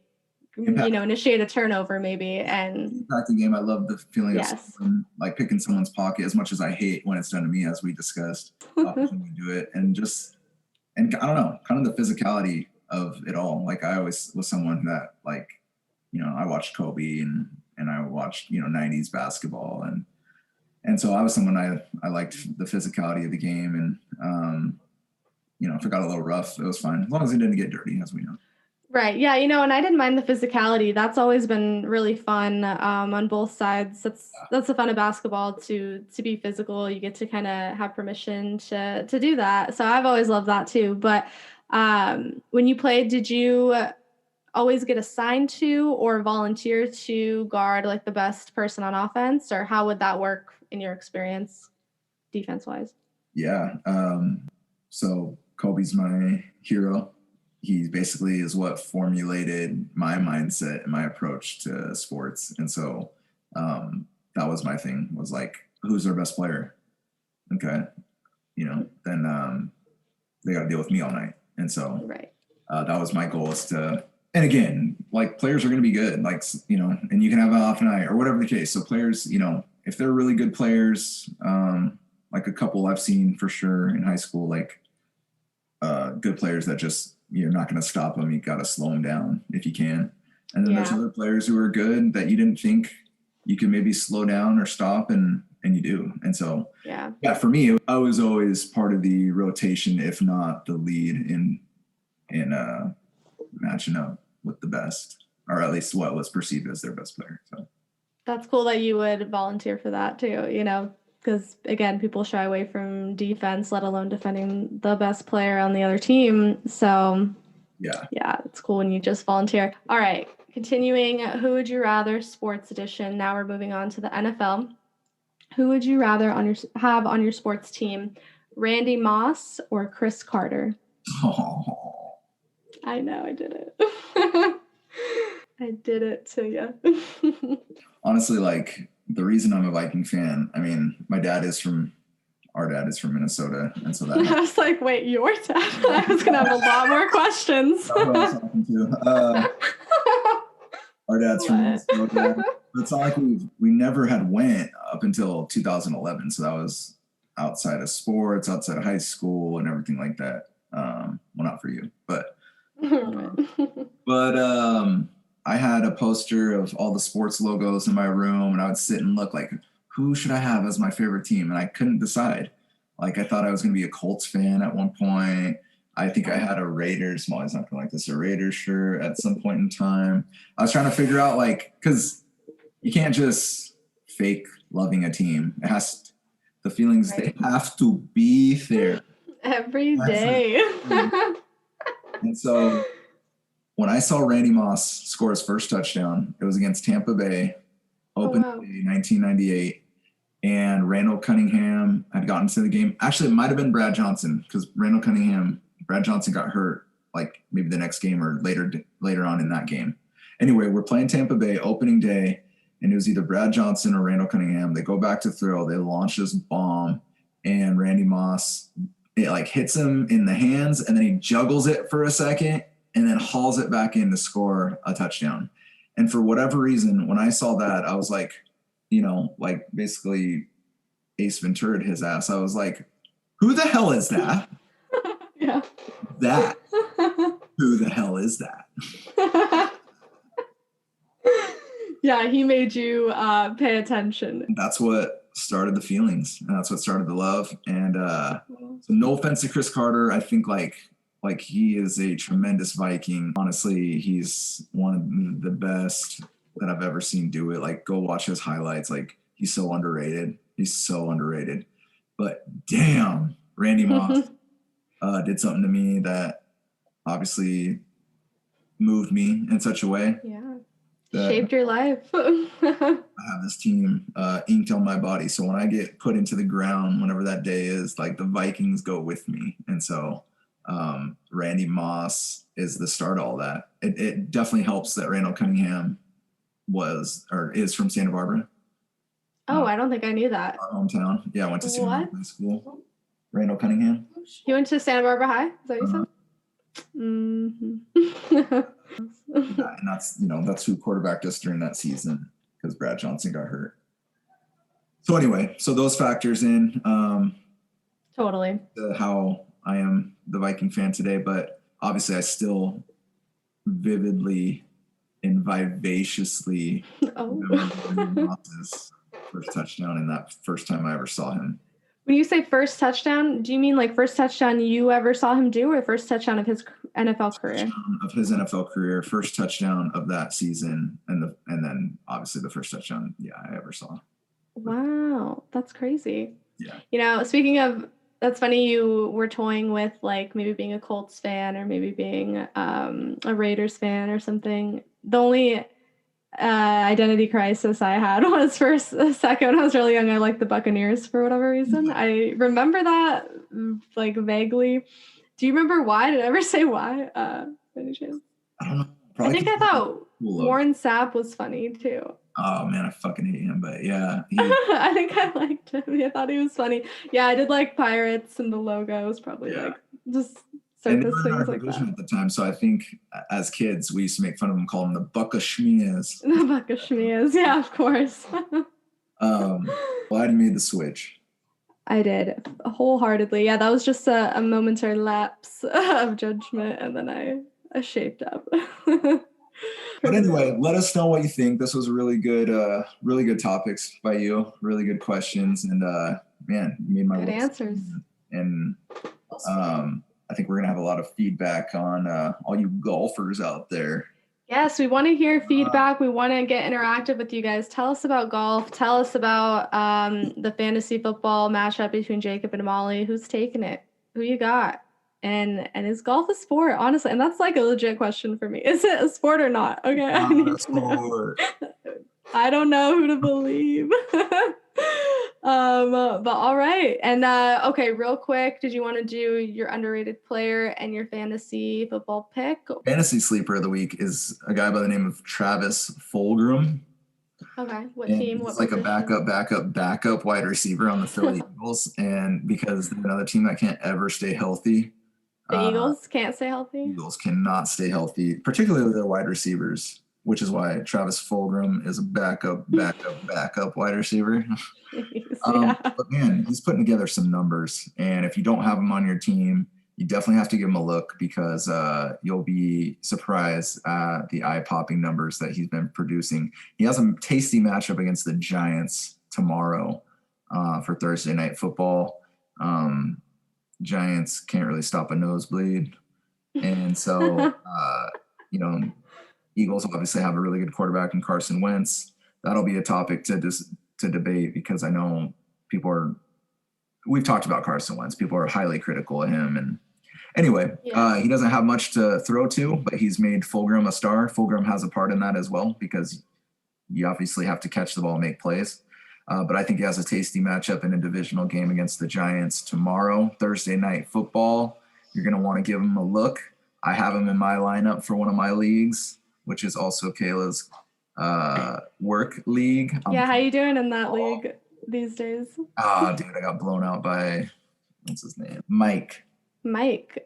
initiate a turnover maybe and impact the game. I love the feeling of yes. like picking someone's pocket, as much as I hate when it's done to me, as we discussed when we do it. And I don't know, kind of the physicality of it all. Like I always was someone that, like, I watched Kobe and I watched, 90s basketball. And so I was someone I liked the physicality of the game. And, if it got a little rough, it was fine. As long as it didn't get dirty, as we know. Right. Yeah. And I didn't mind the physicality. That's always been really fun on both sides. That's the fun of basketball, to be physical. You get to kind of have permission to do that. So I've always loved that too. But when you played, did you always get assigned to or volunteer to guard like the best person on offense, or how would that work in your experience defense wise? Yeah. So Kobe's my hero. He basically is what formulated my mindset and my approach to sports. And so that was my thing, was like, who's their best player? Okay. Then they got to deal with me all night. And so right. That was my goal, is to, and again, like, players are going to be good, like, and you can have an off night or whatever the case. So players, if they're really good players, like a couple I've seen for sure in high school, like good players that just, you're not going to stop them. You got to slow them down if you can. And then there's other players who are good that you didn't think you could maybe slow down or stop, and you do. And so, for me, I was always part of the rotation, if not the lead in matching up with the best, or at least what was perceived as their best player. So that's cool that you would volunteer for that too, because again, people shy away from defense, let alone defending the best player on the other team. So yeah, it's cool when you just volunteer. All right, continuing, who would you rather sports edition. Now we're moving on to the NFL. Who would you rather have on your sports team, Randy Moss or Chris Carter? Oh. I know, I did it. I did it to you. Honestly, like, the reason I'm a Viking fan, our dad is from Minnesota, and so that I was like, wait, your dad? I was gonna have a lot more questions. Our dad's from Minnesota. It's not like we never had went up until 2011, so that was outside of sports, outside of high school, and everything like that. Well, not for you, but I had a poster of all the sports logos in my room, and I would sit and look like, who should I have as my favorite team? And I couldn't decide. Like, I thought I was going to be a Colts fan at one point. I think I had a Raiders, Molly's not going to like this, a Raiders shirt at some point in time. I was trying to figure out, like, because you can't just fake loving a team. It has the feelings, they have to be there every day. And so when I saw Randy Moss score his first touchdown, it was against Tampa Bay, opening day, 1998. And Randall Cunningham had gotten to the game. Actually, it might have been Brad Johnson, because Brad Johnson got hurt like maybe the next game or later on in that game. Anyway, we're playing Tampa Bay opening day, and it was either Brad Johnson or Randall Cunningham. They go back to throw. They launch this bomb, and Randy Moss, it like hits him in the hands, and then he juggles it for a second and then hauls it back in to score a touchdown. And for whatever reason, when I saw that, I was like, like basically Ace Ventura his ass. I was like, who the hell is that? Yeah. That. Who the hell is that? Yeah, he made you pay attention. That's what started the feelings, and that's what started the love. And so no offense to Chris Carter. I think like he is a tremendous Viking. Honestly, he's one of the best that I've ever seen do it. Like, go watch his highlights. Like, he's so underrated. But damn, Randy Moss did something to me that obviously moved me in such a way. Yeah. Shaped your life. I have this team inked on my body. So when I get put into the ground, whenever that day is, like, the Vikings go with me. And so Randy Moss is the start of all that. It definitely helps that Randall Cunningham is from Santa Barbara. Oh, I don't think I knew that. Our hometown. Yeah, I went to Santa Barbara High School. Randall Cunningham. You went to Santa Barbara High? Is that what you said? Mm-hmm. Yeah, and that's who quarterbacked us during that season because Brad Johnson got hurt. So anyway, those factors in Totally how I am the Viking fan today, but obviously I still vividly and vivaciously remember Moss's first touchdown and that first time I ever saw him. When you say first touchdown, do you mean like first touchdown you ever saw him do, or first touchdown of his NFL career? Of his NFL career, first touchdown of that season, and then obviously the first touchdown I ever saw. Wow, that's crazy. Yeah. Speaking of, that's funny. You were toying with like maybe being a Colts fan or maybe being a Raiders fan or something. The only identity crisis I had was for a second when I was really young. I liked the Buccaneers for whatever reason. I remember that like vaguely. Do you remember why? Did I ever say why? Any chance? I don't know. I think I thought Warren Sapp was funny too. Oh man, I fucking hate him, but yeah. I think I liked him. I thought he was funny. Yeah, I did like Pirates and the logo was probably like just surface things like that. At the time, so I think as kids we used to make fun of him, call him the Buccaneers. The Buccaneers, yeah, of course. Glad you made the switch. I did wholeheartedly. Yeah, that was just a momentary lapse of judgment, and then I shaped up. But anyway, let us know what you think. This was really good topics by you. Really good questions, and man, you made my good answers. And I think we're gonna have a lot of feedback on all you golfers out there. Yes, we want to hear feedback. We want to get interactive with you guys. Tell us about golf. Tell us about the fantasy football matchup between Jacob and Molly. Who's taking it? Who you got? And is golf a sport, honestly? And that's like a legit question for me. Is it a sport or not? Okay, I need to know. I don't know who to believe. But all right. And okay, real quick, did you want to do your underrated player and your fantasy football pick? Fantasy sleeper of the week is a guy by the name of Travis Fulgham. Okay. What team? He's like a backup wide receiver on the Philly Eagles. And because they're another team that can't ever stay healthy. The Eagles can't stay healthy? Eagles cannot stay healthy, particularly their wide receivers, which is why Travis Fulgham is a backup wide receiver. But man, he's putting together some numbers. And if you don't have him on your team, you definitely have to give him a look because you'll be surprised at the eye-popping numbers that he's been producing. He has a tasty matchup against the Giants tomorrow for Thursday Night Football. Giants can't really stop a nosebleed. And so, Eagles obviously have a really good quarterback in Carson Wentz. That'll be a topic to debate because I know we've talked about Carson Wentz. People are highly critical of him. And anyway, he doesn't have much to throw to, but he's made Fulgham a star. Fulgham has a part in that as well because you obviously have to catch the ball and make plays. But I think he has a tasty matchup in a divisional game against the Giants tomorrow, Thursday Night Football. You're going to want to give him a look. I have him in my lineup for one of my leagues, which is also Kayla's work league. Yeah, how you doing in that league these days? Dude, I got blown out by, what's his name? Mike.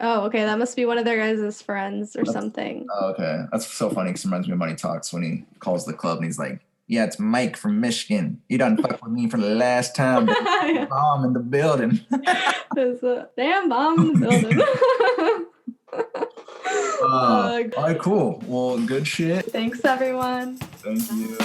Oh, okay. That must be one of their guys' friends or something. Oh, okay. That's so funny because it reminds me of Money Talks when he calls the club and he's like, yeah, it's Mike from Michigan. He done fuck with me for the last time. Bomb in the building. There's a damn bomb in the building. All right, cool. Well, good shit. Thanks, everyone. Thank you.